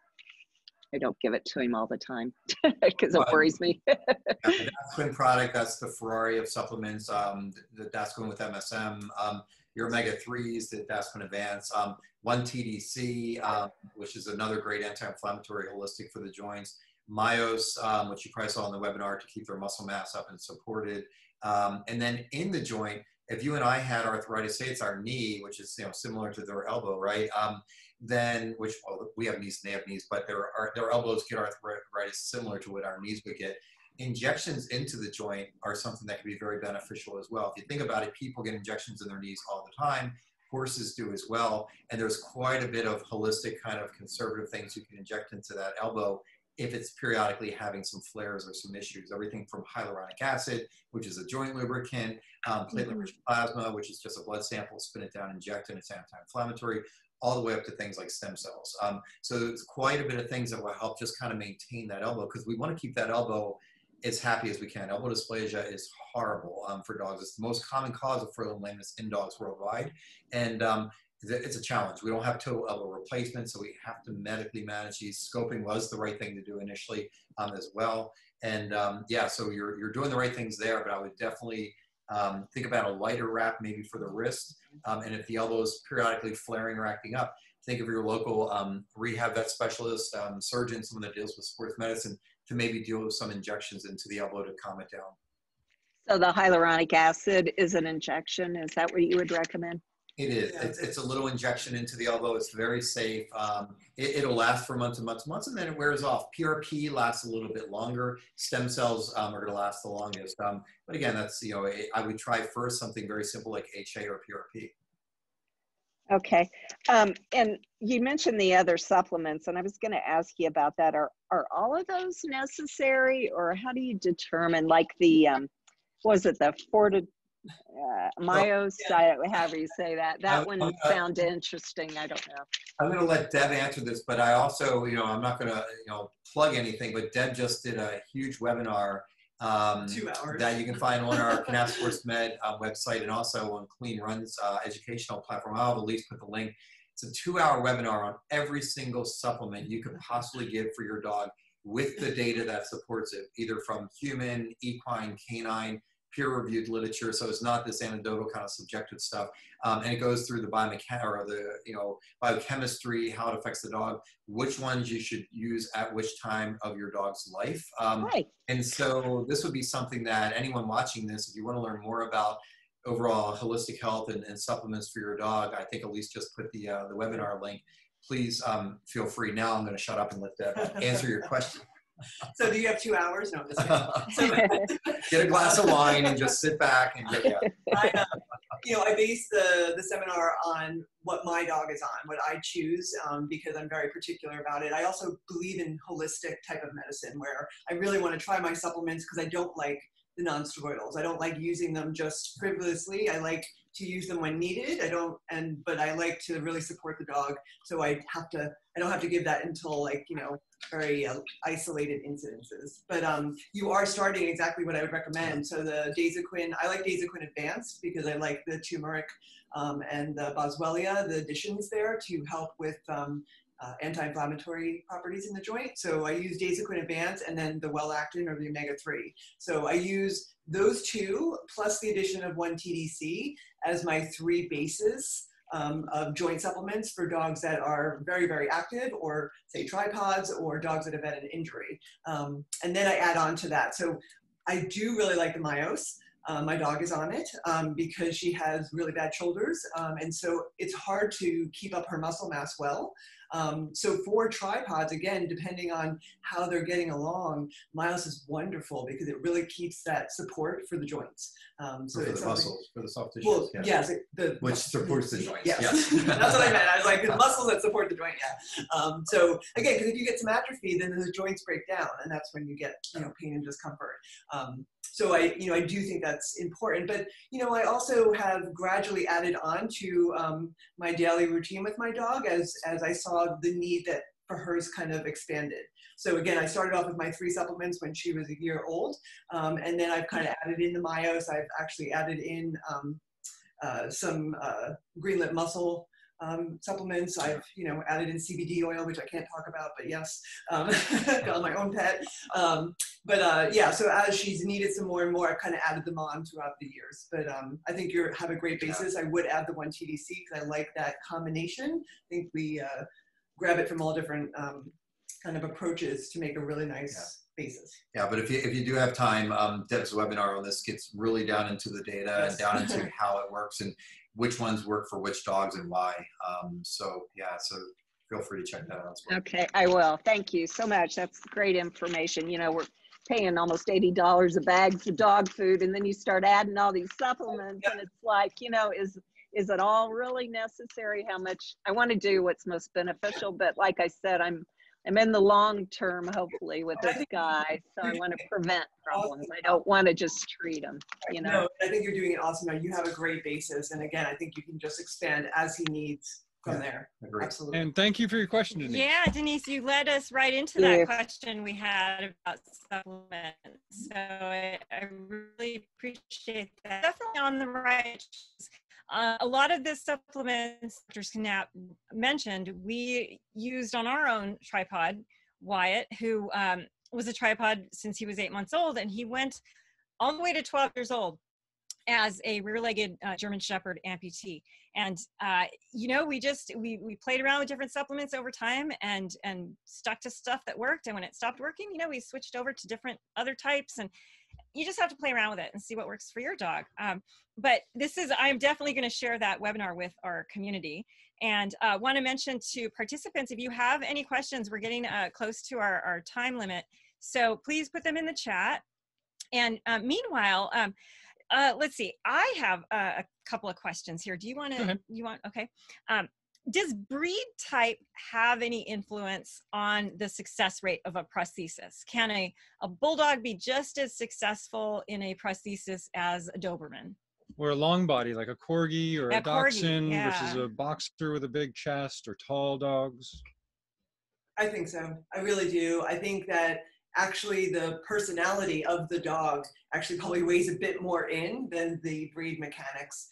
I don't give it to him all the time because it worries me. The Dasquin product, that's the Ferrari of supplements, the Dasquin with MSM, your omega-3s, the Dasquin Advance, 1-TDC, which is another great anti-inflammatory holistic for the joints, Myos, which you probably saw on the webinar to keep their muscle mass up and supported. And then in the joint, if you and I had arthritis, say it's our knee, which is, you know, similar to their elbow, right? Then, which, well, we have knees and they have knees, but their elbows get arthritis similar to what our knees would get. Injections into the joint are something that can be very beneficial as well. If you think about it, people get injections in their knees all the time. Horses do as well. And there's quite a bit of holistic kind of conservative things you can inject into that elbow if it's periodically having some flares or some issues. Everything from hyaluronic acid, which is a joint lubricant, platelet-rich plasma, which is just a blood sample, spin it down, inject it, it's anti-inflammatory, all the way up to things like stem cells. So it's quite a bit of things that will help just kind of maintain that elbow, because we want to keep that elbow as happy as we can. Elbow dysplasia is horrible for dogs. It's the most common cause of furlough lameness in dogs worldwide. And it's a challenge. We don't have total elbow replacement, so we have to medically manage these. Scoping was the right thing to do initially as well. And yeah, so you're doing the right things there, but I would definitely think about a lighter wrap maybe for the wrist. And if the elbow is periodically flaring or acting up, think of your local rehab vet specialist, surgeon, someone that deals with sports medicine, to maybe deal with some injections into the elbow to calm it down. So the hyaluronic acid is an injection. Is that what you would recommend? It is. Yeah. It's a little injection into the elbow. It's very safe. It'll last for months and months and months, and then it wears off. PRP lasts a little bit longer. Stem cells are going to last the longest. But again, that's, you know, I would try first something very simple like HA or PRP. Okay. And you mentioned the other supplements, and I was going to ask you about that. Are all of those necessary, or how do you determine, like the, was it the myos, however you say that? That one sound interesting. I don't know. I'm going to let Deb answer this, but I also, you know, I'm not going to, you know, plug anything, but Deb just did a huge webinar 2 hours that you can find on our Canapp Sports Med website, and also on Clean Run's educational platform. I'll at least put the link. It's a 2-hour webinar on every single supplement you could possibly give for your dog, with the data that supports it, either from human, equine, canine, peer-reviewed literature. So it's not this anecdotal kind of subjective stuff. And it goes through the biochemistry, how it affects the dog, which ones you should use at which time of your dog's life. Right. And so this would be something that anyone watching this, if you want to learn more about overall holistic health and supplements for your dog, I think at least just put the webinar link. Please feel free. Now I'm going to shut up and let Deb answer your question. So do you have 2 hours? No, I'm just kidding. So, get a glass of wine and just sit back and get, yeah. I base the seminar on what my dog is on, what I choose, because I'm very particular about it. I also believe in holistic type of medicine, where I really want to try my supplements because I don't like the non-steroidals. I don't like using them just frivolously. I like to use them when needed. But I like to really support the dog. So I don't have to give that until, like, you know, very isolated incidences. But you are starting exactly what I would recommend. So the Dasaquin, I like Dasaquin Advanced because I like the turmeric and the boswellia, the additions there to help with anti-inflammatory properties in the joint. So I use Dasaquin Advanced and then the Well-Actin or the omega-3. So I use those two plus the addition of 1-TDC as my 3 bases of joint supplements for dogs that are very, very active, or say tripods, or dogs that have had an injury. And then I add on to that. So I do really like the myos. My dog is on it because she has really bad shoulders. And so it's hard to keep up her muscle mass well. So for tripods, again, depending on how they're getting along, myos is wonderful because it really keeps that support for the joints. So for it's the muscles, for the soft tissues. Well, yes, which supports the joints. Yes. Yes. That's what I meant. I was like, the muscles that support the joint, yeah. So again, because if you get some atrophy, then the joints break down, and that's when you get, you know, pain and discomfort. So I do think that's important, but, you know, I also have gradually added on to my daily routine with my dog as I saw the need that for hers kind of expanded. So again, I started off with my 3 supplements when she was a year old, and then I've kind of added in the myos. I've actually added in some green lip muscle supplements. I've, you know, added in CBD oil, which I can't talk about, but yes, got my own pet. Yeah, so as she's needed some more and more, I've kind of added them on throughout the years. But I think you have a great basis. I would add the 1-TDC because I like that combination. I think we grab it from all different kind of approaches to make a really nice basis. Yeah, but if you do have time, Deb's webinar on this gets really down into the data and down into how it works and which ones work for which dogs and why. So feel free to check that out as well. Okay, I will. Thank you so much. That's great information. You know, we're paying almost $80 a bag for dog food, and then you start adding all these supplements, and it's like, you know, is it all really necessary? How much? I want to do what's most beneficial, but like I said, I'm I'm in the long term, hopefully, with this guy. So I want to prevent problems. I don't want to just treat him, you know. No, I think you're doing it awesome. You have a great basis. And again, I think you can just expand as he needs from there. Agreed. Absolutely. And thank you for your question, Denise. Yeah, Denise, you led us right into that question we had about supplements. So I really appreciate that. Definitely on the right. A lot of the supplements Dr. Canapp mentioned, we used on our own tripod. Wyatt, who was a tripod since he was 8 months old, and he went all the way to 12 years old as a rear-legged German Shepherd amputee. And you know, we played around with different supplements over time and stuck to stuff that worked. And when it stopped working, you know, we switched over to different other types. And you just have to play around with it and see what works for your dog. But I'm definitely going to share that webinar with our community. And want to mention to participants, if you have any questions, we're getting close to our time limit. So please put them in the chat. And meanwhile, let's see, I have a couple of questions here. Do you want to, okay. Does breed type have any influence on the success rate of a prosthesis? Can a bulldog be just as successful in a prosthesis as a Doberman? Or a long body, like a Corgi or a Dachshund yeah. versus a boxer with a big chest, or tall dogs? I think so. I really do. I think that actually the personality of the dog actually probably weighs a bit more in than the breed mechanics,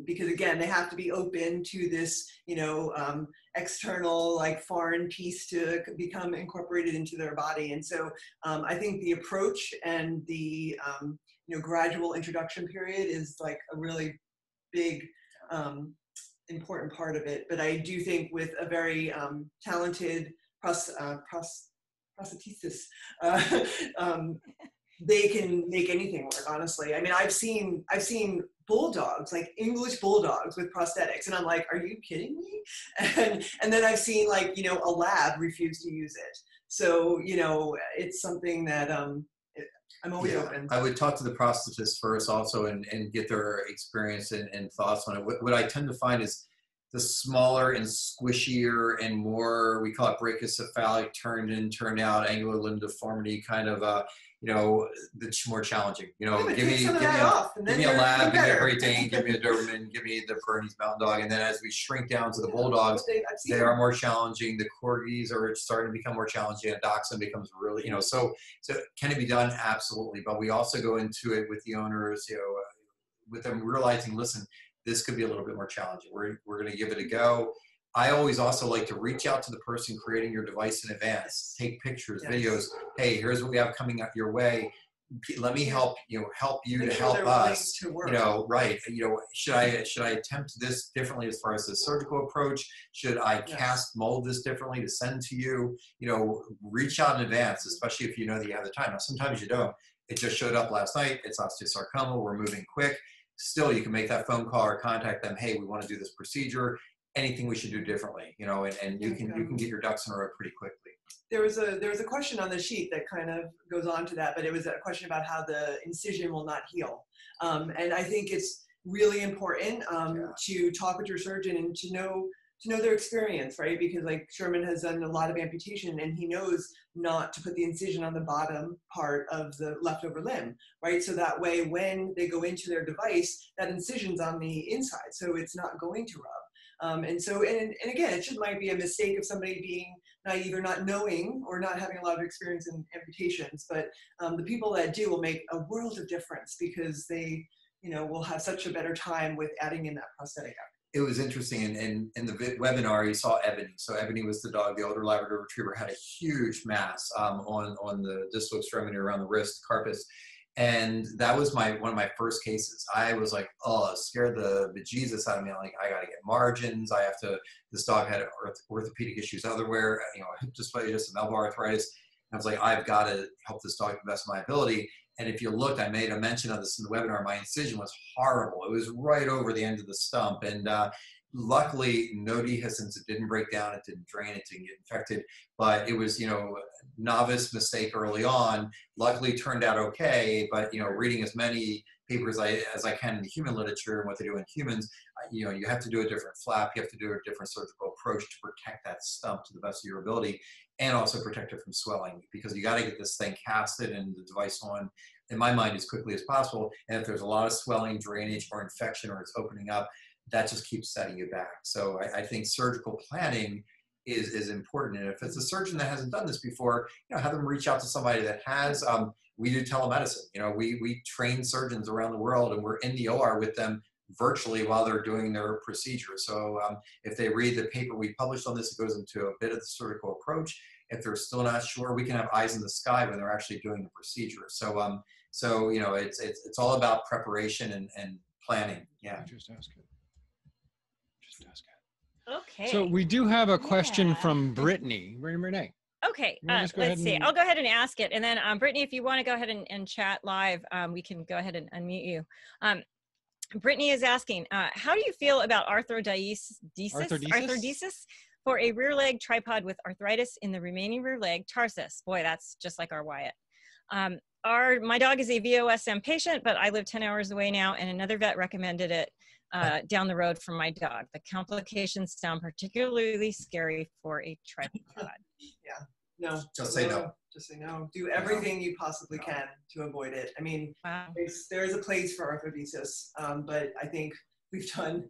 because again, they have to be open to this, you know, external, like, foreign piece to become incorporated into their body. And so I think the approach and the you know, gradual introduction period is like a really big important part of it. But I do think with a very talented prosthesis, they can make anything work, honestly. I mean, I've seen bulldogs, like English bulldogs with prosthetics, and I'm like, are you kidding me? And then I've seen, like, you know, a lab refuse to use it. So, you know, it's something that I'm always open. I would talk to the prosthetist first also and get their experience and thoughts on it. What I tend to find is the smaller and squishier and more, we call it brachycephalic, turned in, turned out, angular limb deformity kind of, you know, that's more challenging. You know, give me a lab, give me a Great Dane, give me a Doberman, give me the Bernese Mountain Dog. And then as we shrink down to the Bulldogs, they are more challenging. The Corgis are starting to become more challenging. A Dachshund becomes really, you know, so can it be done? Absolutely. But we also go into it with the owners, you know, with them realizing, listen, this could be a little bit more challenging. We're going to give it a go. I always also like to reach out to the person creating your device in advance, take pictures, videos. Hey, here's what we have coming up your way. Let me help you to help us. You know, right? You know, should I attempt this differently as far as the surgical approach? Should I cast mold this differently to send to you? You know, reach out in advance, especially if you know that you have the time. Now, sometimes you don't. It just showed up last night. It's osteosarcoma. We're moving quick. Still, you can make that phone call or contact them. Hey, we want to do this procedure. Anything we should do differently, you know, and you can get your ducks in a row pretty quickly. There was a question on the sheet that kind of goes on to that, but it was a question about how the incision will not heal. And I think it's really important to talk with your surgeon and to know their experience, right? Because, like, Sherman has done a lot of amputation and he knows not to put the incision on the bottom part of the leftover limb, right? So that way, when they go into their device, that incision's on the inside, so it's not going to rub. And so, and again, it might be a mistake of somebody being naive or not knowing or not having a lot of experience in amputations, but the people that do will make a world of difference because they, you know, will have such a better time with adding in that prosthetic. It was interesting, in the webinar, you saw Ebony. So Ebony was the dog, the older Labrador Retriever, had a huge mass on the distal extremity around the wrist, carpus. And that was one of my first cases. I was like, oh, scared the bejesus out of me. I'm like, I got to get margins. This dog had orthopedic issues everywhere, you know, hip dysplasia, some elbow arthritis. And I was like, I've got to help this dog to the best of my ability. And if you looked, I made a mention of this in the webinar, my incision was horrible. It was right over the end of the stump. And luckily, no dehiscence. It didn't break down. It didn't drain. It didn't get infected. But it was, novice mistake early on. Luckily, turned out okay. But reading as many papers as I can in the human literature and what they do in humans, you have to do a different flap. You have to do a different surgical approach to protect that stump to the best of your ability, and also protect it from swelling, because you got to get this thing casted and the device on, in my mind, as quickly as possible. And if there's a lot of swelling, drainage, or infection, or it's opening up, that just keeps setting you back. So I think surgical planning is important. And if it's a surgeon that hasn't done this before, have them reach out to somebody that has. We do telemedicine. We train surgeons around the world, and we're in the OR with them virtually while they're doing their procedure. So if they read the paper we published on this, it goes into a bit of the surgical approach. If they're still not sure, we can have eyes in the sky when they're actually doing the procedure. So it's all about preparation and planning. Yeah. Just ask it. Okay. So we do have a question from Brittany. Renee. Okay, let's see. I'll go ahead and ask it. And then Brittany, if you want to go ahead and chat live, we can go ahead and unmute you. Brittany is asking, how do you feel about arthrodesis for a rear leg tripod with arthritis in the remaining rear leg tarsus? Boy, that's just like our Wyatt. My dog is a VOSM patient, but I live 10 hours away now, and another vet recommended it down the road from my dog. The complications sound particularly scary for a tripod. Yeah, no. Just say no. Just say no. Do everything you possibly can to avoid it. I mean, there is a place for arthrodesis, but I think we've done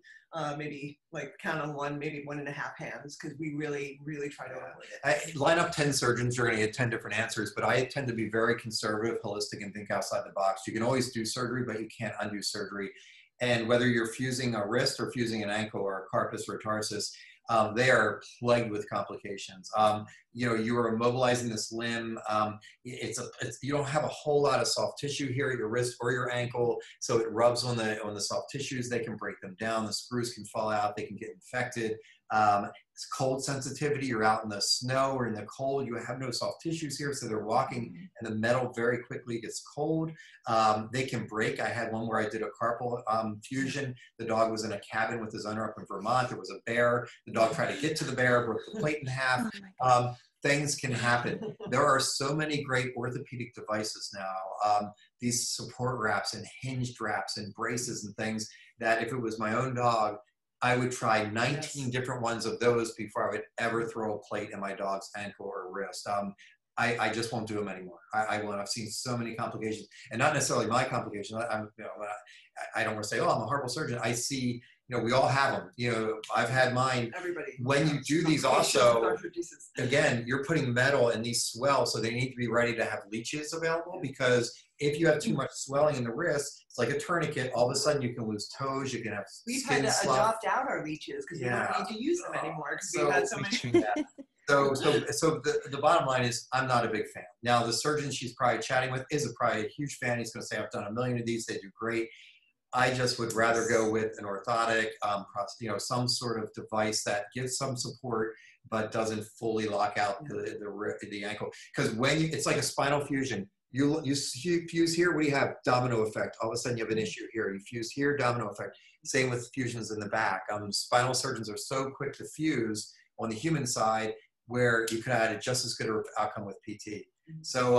maybe count on one, maybe 1.5 hands, because we really, really try to avoid it. Line up 10 surgeons, you're going to get 10 different answers, but I tend to be very conservative, holistic, and think outside the box. You can always do surgery, but you can't undo surgery. And whether you're fusing a wrist or fusing an ankle or a carpus or a tarsus, they are plagued with complications. You are immobilizing this limb. You don't have a whole lot of soft tissue here at your wrist or your ankle, so it rubs on the soft tissues. They can break them down. The screws can fall out. They can get infected. It's cold sensitivity. You're out in the snow or in the cold. You have no soft tissues here, so they're walking, and the metal very quickly gets cold. They can break. I had one where I did a carpal fusion. The dog was in a cabin with his owner up in Vermont. There was a bear. The dog tried to get to the bear, broke the plate in half. Things can happen. There are so many great orthopedic devices now, these support wraps and hinged wraps and braces and things, that if it was my own dog, I would try 19 different ones of those before I would ever throw a plate in my dog's ankle or wrist. I just won't do them anymore. I won't. I've seen so many complications, and not necessarily my complication. I don't want to say, oh, I'm a horrible surgeon. I see, we all have them. I've had mine. Everybody. When you do these also, again, you're putting metal in these swells, so they need to be ready to have leeches available, because if you have too much swelling in the wrist, it's like a tourniquet. All of a sudden, you can lose toes. You can have We've had to adopt out our leeches because we don't need to use them anymore because we've had so many. So the bottom line is, I'm not a big fan. Now, the surgeon she's probably chatting with is probably a huge fan. He's going to say, I've done 1 million of these. They do great. I just would rather go with an orthotic, some sort of device that gives some support but doesn't fully lock out the ankle. Because it's like a spinal fusion. You fuse here, we have domino effect. All of a sudden you have an issue here. You fuse here, domino effect. Same with fusions in the back. Spinal surgeons are so quick to fuse on the human side, where you could have had just as good an outcome with PT. So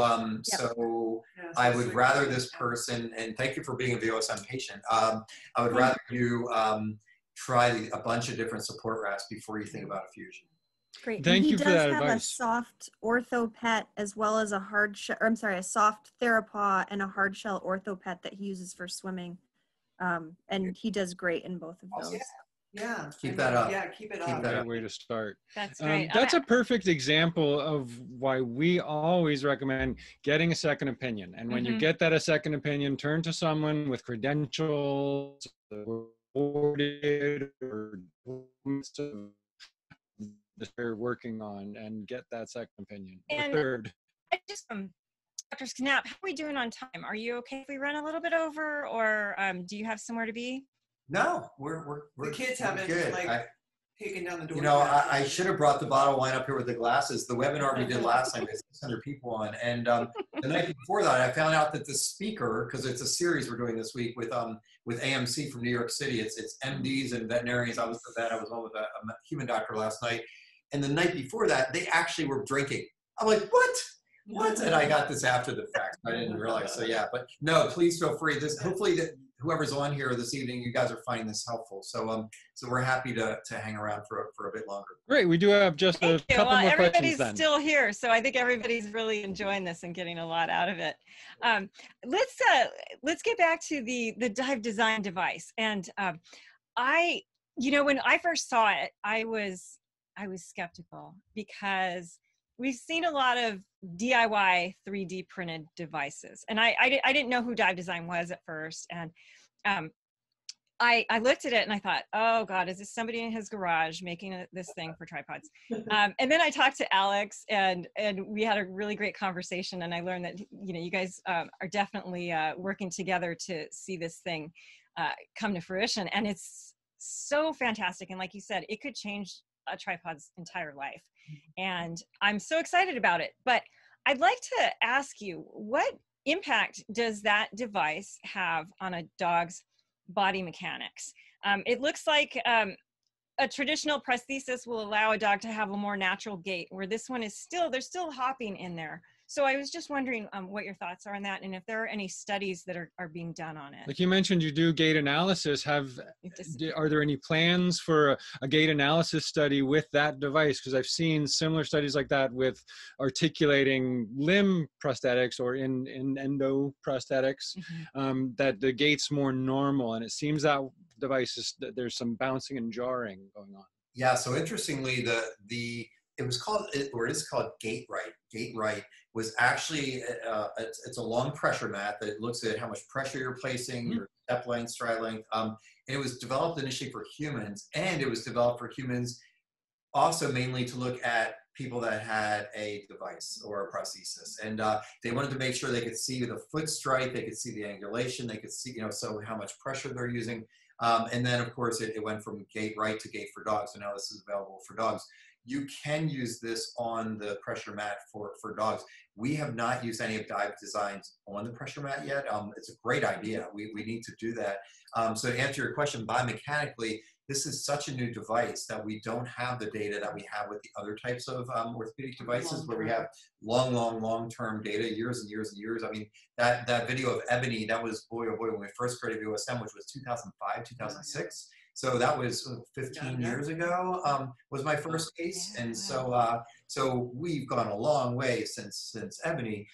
I would rather this person, and thank you for being a VOSM patient, I would rather you try a bunch of different support wraps before you think about a fusion. Great. Thank you for that advice. He does have a soft orthopet as well as a soft Tripawd and a hard shell orthopet that he uses for swimming. And he does great in both of those. Yeah. Keep that up. Yeah, keep it up. Keep that a way to start. That's great. That's a perfect example of why we always recommend getting a second opinion. And when you get that a second opinion, turn to someone with credentials, awarded, or that they're working on, and get that second opinion. And third. I just, Dr. Canapp, how are we doing on time? Are you okay if we run a little bit over, or do you have somewhere to be? No, we're the kids haven't good. taken down the door. I should have brought the bottle of wine up here with the glasses. The webinar we did last time, we had 600 people on, and the night before that, I found out that the speaker, because it's a series we're doing this week with AMC from New York City. It's MDs and veterinarians. I was on with a human doctor last night, and the night before that, they actually were drinking. I'm like, what? And I got this after the fact. I didn't realize. So yeah, but no, please feel free. Hopefully that whoever's on here this evening, you guys are finding this helpful. So so we're happy to hang around for a bit longer. Great. We do have just a couple more questions then. Everybody's still here, so I think everybody's really enjoying this and getting a lot out of it. Let's get back to the Dive Design device. And when I first saw it, I was skeptical because we've seen a lot of DIY 3D printed devices. And I didn't know who Dive Design was at first. And I looked at it and I thought, oh God, is this somebody in his garage making this thing for tripods? And then I talked to Alex and we had a really great conversation. And I learned that, you guys are definitely working together to see this thing come to fruition. And it's so fantastic. And like you said, it could change a tripod's entire life. And I'm so excited about it. But I'd like to ask you, what impact does that device have on a dog's body mechanics? It looks like a traditional prosthesis will allow a dog to have a more natural gait, where this one is there's still hopping in there. So I was just wondering what your thoughts are on that, and if there are any studies that are being done on it. Like you mentioned, you do gait analysis. Are there any plans for a gait analysis study with that device? Because I've seen similar studies like that with articulating limb prosthetics or in endo prosthetics, that the gait's more normal, and it seems that device there's some bouncing and jarring going on. Yeah. So interestingly, it is called Gait Right. Gait Right was actually it's a long pressure mat that looks at how much pressure you're placing, your step length, stride length. And it was developed initially for humans, and it was developed for humans also mainly to look at people that had a device or a prosthesis. And they wanted to make sure they could see the foot strike, they could see the angulation, they could see, so how much pressure they're using. And then of course it went from Gait Right to Gait for Dogs. So now this is available for dogs. You can use this on the pressure mat for dogs. We have not used any of Dive Designs on the pressure mat yet. It's a great idea. We need to do that. So to answer your question, biomechanically, this is such a new device that we don't have the data that we have with the other types of orthopedic devices where we have long-term data, years and years and years. I mean, that video of Ebony, that was, boy, oh boy, when we first created VOSM, which was 2005, 2006. So that was 15 years ago, was my first case. And so we've gone a long way since Ebony.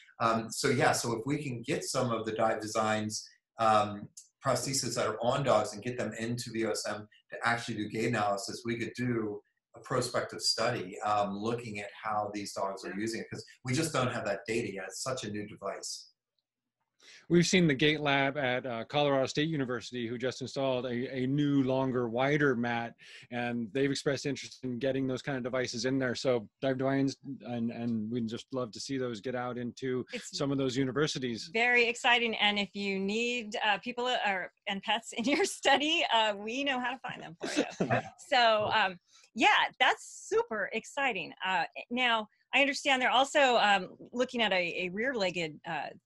So if we can get some of the Dive Designs prostheses that are on dogs and get them into VOSM to actually do gait analysis, we could do a prospective study looking at how these dogs are using it, because we just don't have that data yet. It's such a new device. We've seen the Gait Lab at Colorado State University, who just installed a new, longer, wider mat, and they've expressed interest in getting those kind of devices in there. So Dive Designs, and we'd just love to see those get out into some of those universities. Very exciting, and if you need people and pets in your study, we know how to find them for you. So yeah, that's super exciting. Now, I understand they're also looking at a rear-legged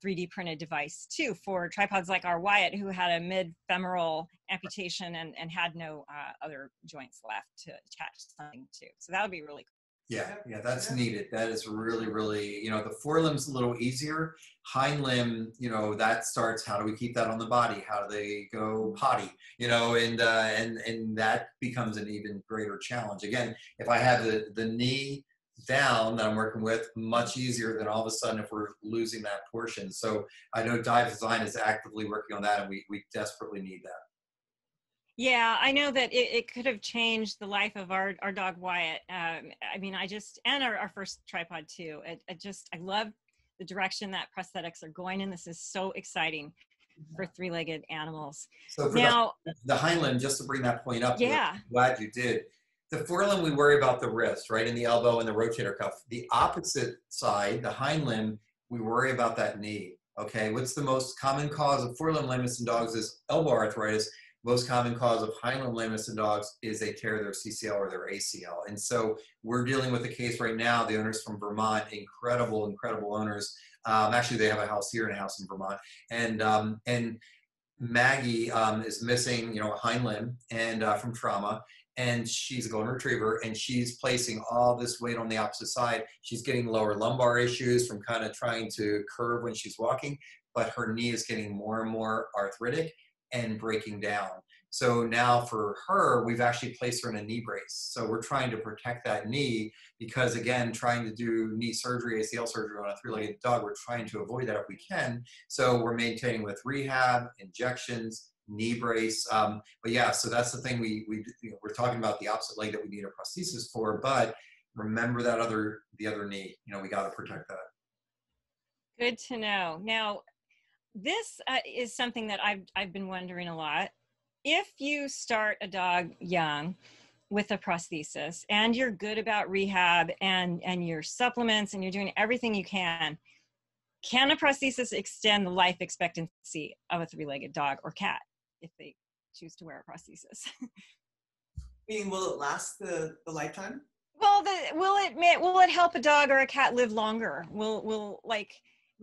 3D printed device too for tripods like our Wyatt, who had a mid-femoral amputation and had no other joints left to attach something to. So that would be really cool. Yeah, that's needed. That is really, really, the forelimb's a little easier. Hind limb, that starts, how do we keep that on the body? How do they go potty? And that becomes an even greater challenge. Again, if I have the knee down that I'm working with, much easier than all of a sudden if we're losing that portion. So I know Dive Design is actively working on that, and we desperately need that. Yeah, I know that it could have changed the life of our dog Wyatt. I mean, and our first tripod too. I love the direction that prosthetics are going in. This is so exciting for three-legged animals. So for now, the hind limb, just to bring that point up, yeah, I'm glad you did. The forelimb, we worry about the wrist, right, and the elbow and the rotator cuff. The opposite side, the hind limb, we worry about that knee, okay? What's the most common cause of forelimb lameness in dogs is elbow arthritis. most common cause of hind limb lameness in dogs is they tear their CCL or their ACL. And so we're dealing with a case right now. The owners from Vermont, incredible owners. Actually, they have a house here and a house in Vermont. And Maggie is missing, a hind limb and from trauma. And she's a golden retriever, and she's placing all this weight on the opposite side. She's getting lower lumbar issues from kind of trying to curve when she's walking, but her knee is getting more and more arthritic and breaking down. So now for her, we've actually placed her in a knee brace. So we're trying to protect that knee because, again, trying to do knee surgery, ACL surgery on a three-legged dog, we're trying to avoid that if we can. So we're maintaining with rehab, injections, knee brace. But yeah, so that's the thing we're talking about, the opposite leg that we need a prosthesis for, but remember that the other knee, we got to protect that. Good to know. Now, this is something that I've been wondering a lot. If you start a dog young with a prosthesis and you're good about rehab and your supplements and you're doing everything you can a prosthesis extend the life expectancy of a three-legged dog or cat if they choose to wear a prosthesis? Meaning, will it last the lifetime? Well, will it help a dog or a cat live longer? Will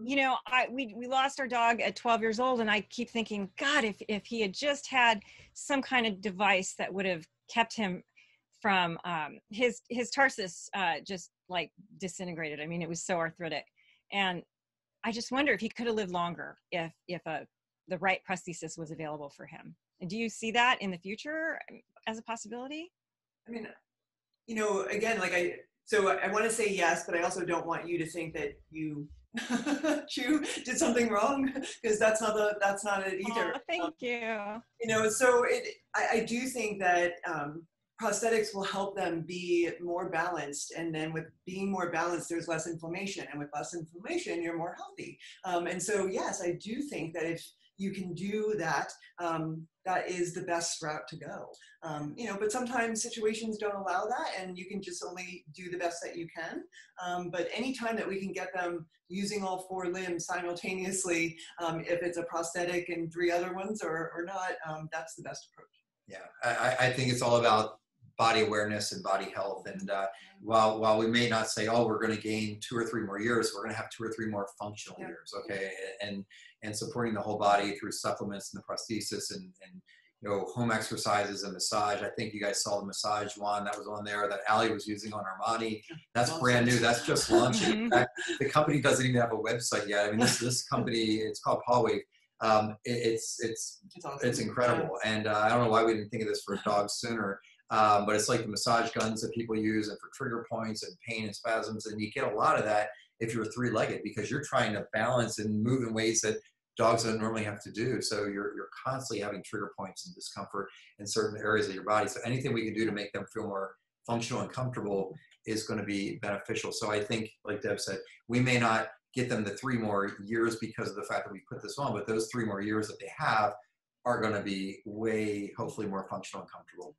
we lost our dog at 12 years old, and I keep thinking, God, if he had just had some kind of device that would have kept him from his tarsus just like disintegrated. I mean, it was so arthritic, and I just wonder if he could have lived longer if the right prosthesis was available for him. And do you see that in the future as a possibility? I mean, again, I want to say yes, but I also don't want you to think that you did something wrong, because that's not it either. Oh, thank you. So I do think that prosthetics will help them be more balanced, and then with being more balanced, there's less inflammation, and with less inflammation, you're more healthy. And so yes, I do think that if you can do that, that is the best route to go. But sometimes situations don't allow that, and you can just only do the best that you can. But anytime that we can get them using all four limbs simultaneously, if it's a prosthetic and three other ones or not, that's the best approach. Yeah, I think it's all about body awareness and body health. And while we may not say, oh, we're going to gain 2 or 3 more years, we're going to have 2 or 3 more functional years, okay? And supporting the whole body through supplements and the prosthesis and home exercises and massage. I think you guys saw the massage one that was on there that Allie was using on Armani. That's brand new. That's just launching. In fact, the company doesn't even have a website yet. I mean, this company, it's called Pawwave. It's incredible. And I don't know why we didn't think of this for dogs sooner. But it's like the massage guns that people use and for trigger points and pain and spasms. And you get a lot of that if you're three-legged, because you're trying to balance and move in ways that dogs don't normally have to do. So you're constantly having trigger points and discomfort in certain areas of your body. So anything we can do to make them feel more functional and comfortable is going to be beneficial. So I think, like Deb said, we may not get them the 3 more years because of the fact that we put this on, but those 3 more years that they have are going to be way, hopefully, more functional and comfortable.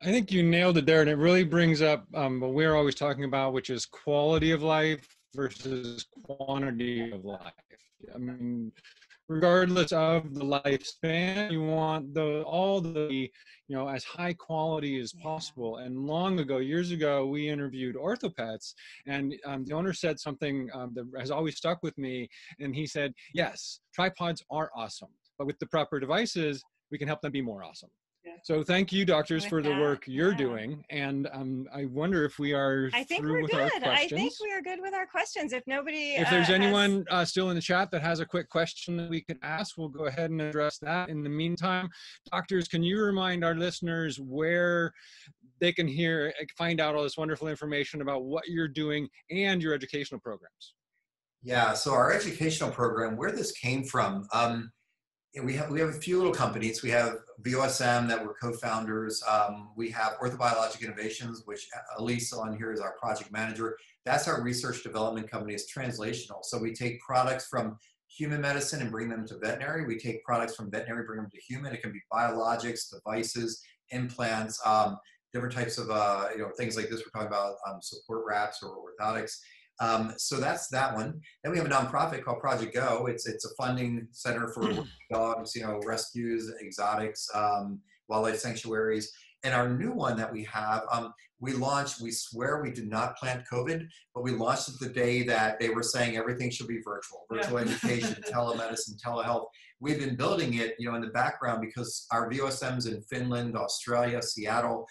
I think you nailed it there, and it really brings up what we're always talking about, which is quality of life versus quantity of life. I mean, regardless of the lifespan, you want all the as high quality as possible. And long ago, years ago, we interviewed orthopeds, and the owner said something that has always stuck with me. And he said, yes, tripods are awesome, but with the proper devices, we can help them be more awesome. So thank you, doctors, for the work you're doing. And I wonder if we are through with our questions. I think we are good with our questions. If there's anyone still in the chat that has a quick question that we could ask, we'll go ahead and address that. In the meantime, doctors, can you remind our listeners where they can find out all this wonderful information about what you're doing and your educational programs? Yeah, so our educational program, where this came from, we have a few little companies. We have VOSM that we're co-founders. We have Orthobiologic Innovations, which Elise on here is our project manager. That's our research development company. It's translational. So we take products from human medicine and bring them to veterinary. We take products from veterinary, bring them to human. It can be biologics, devices, implants, different types of things like this. We're talking about support wraps or orthotics. So that's that one. Then we have a nonprofit called Project Go. It's a funding center for dogs, rescues, exotics, wildlife sanctuaries. And our new one that we have, we launched, we swear we did not plant COVID, but we launched it the day that they were saying everything should be virtual education, telemedicine, telehealth. We've been building it, in the background because our VOSMs in Finland, Australia, Seattle,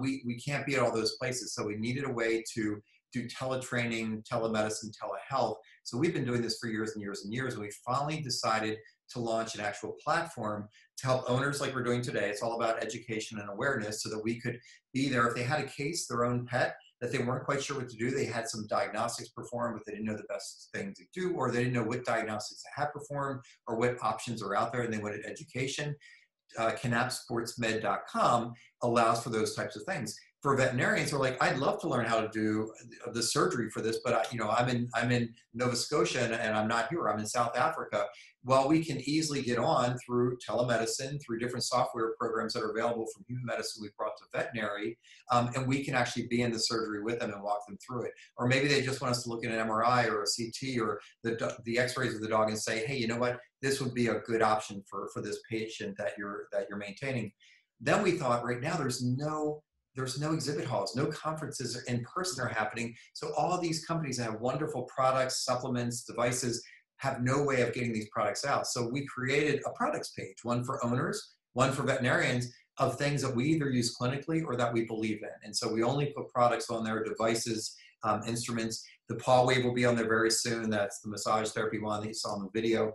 we can't be at all those places. So we needed a way to do teletraining, telemedicine, telehealth. So we've been doing this for years and years and years. And we finally decided to launch an actual platform to help owners like we're doing today. It's all about education and awareness so that we could be there. If they had a case, their own pet, that they weren't quite sure what to do, they had some diagnostics performed, but they didn't know the best thing to do, or they didn't know what diagnostics to have performed, or what options are out there, and they wanted education. CanappSportsMed.com allows for those types of things. For veterinarians, we're like, I'd love to learn how to do the surgery for this, but I'm in Nova Scotia and I'm not here. I'm in South Africa. Well, we can easily get on through telemedicine, through different software programs that are available from human medicine we've brought to veterinary, and we can actually be in the surgery with them and walk them through it. Or maybe they just want us to look at an MRI or a CT or the X-rays of the dog and say, hey, you know what? This would be a good option for this patient that you're maintaining. Then we thought, right now there's no exhibit halls, no conferences in person are happening. So all these companies that have wonderful products, supplements, devices, have no way of getting these products out. So we created a products page, one for owners, one for veterinarians, of things that we either use clinically or that we believe in. And so we only put products on there, devices, instruments. The paw wave will be on there very soon. That's the massage therapy one that you saw in the video.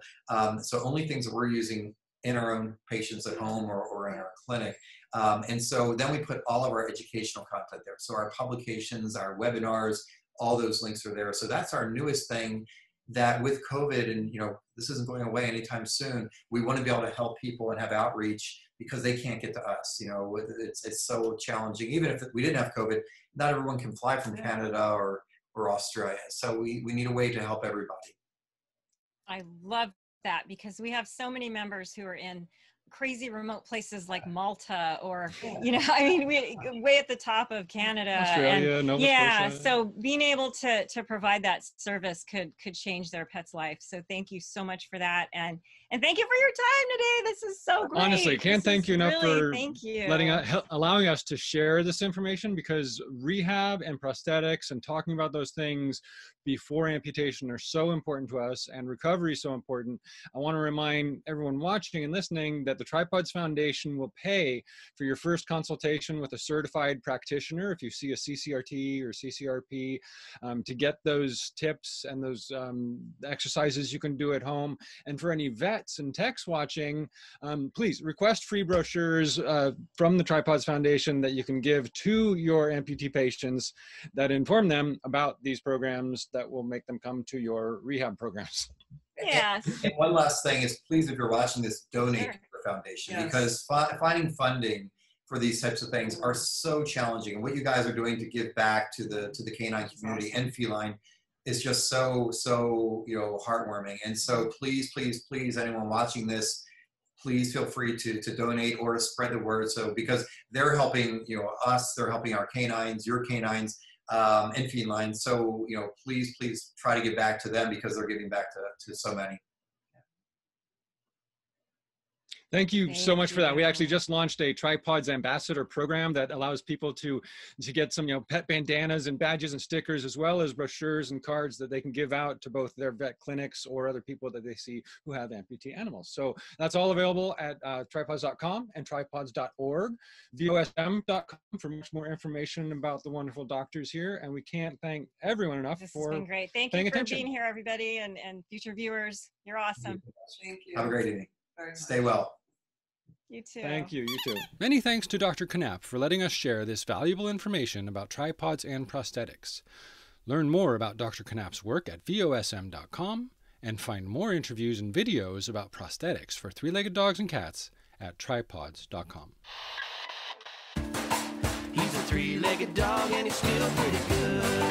So only things that we're using in our own patients at home or in our clinic. And so then we put all of our educational content there. So our publications, our webinars, all those links are there. So that's our newest thing, that with COVID, and this isn't going away anytime soon, we want to be able to help people and have outreach because they can't get to us. It's so challenging. Even if we didn't have COVID, not everyone can fly from Canada or Australia. So we need a way to help everybody. I love that, because we have so many members who are in crazy remote places like Malta, or we way at the top of Canada, Australia, Nova Scotia. So being able to provide that service could change their pet's life. So thank you so much for that, and thank you for your time today. This is so great. Honestly, can't thank you enough for allowing us to share this information, because rehab and prosthetics and talking about those things before amputation are so important to us, and recovery is so important. I want to remind everyone watching and listening that the Tripawds Foundation will pay for your first consultation with a certified practitioner if you see a CCRT or CCRP, to get those tips and those exercises you can do at home. And for any vets and techs watching, please request free brochures from the Tripawds Foundation that you can give to your amputee patients that inform them about these programs that will make them come to your rehab programs. Yes. And one last thing is, please, if you're watching this, donate to the foundation, because finding funding for these types of things are so challenging. And what you guys are doing to give back to the canine community and feline is just so heartwarming. And so please, anyone watching this, please feel free to donate or to spread the word. So because they're helping us, they're helping our canines, your canines, and feline. So, please try to give back to them, because they're giving back to so many. Thank you so much for that. We actually just launched a Tripawds Ambassador program that allows people to get some pet bandanas and badges and stickers, as well as brochures and cards that they can give out to both their vet clinics or other people that they see who have amputee animals. So that's all available at tripawds.com and tripawds.org, VOSM.com for much more information about the wonderful doctors here. And we can't thank everyone enough for been great. Thank you for being here, everybody, and future viewers. You're awesome. Thank you. Have a great evening. Stay well. You too. Thank you. You too. Many thanks to Dr. Canapp for letting us share this valuable information about tripods and prosthetics. Learn more about Dr. Canapp's work at VOSM.com and find more interviews and videos about prosthetics for three-legged dogs and cats at Tripawds.com. He's a three-legged dog and he's still pretty good.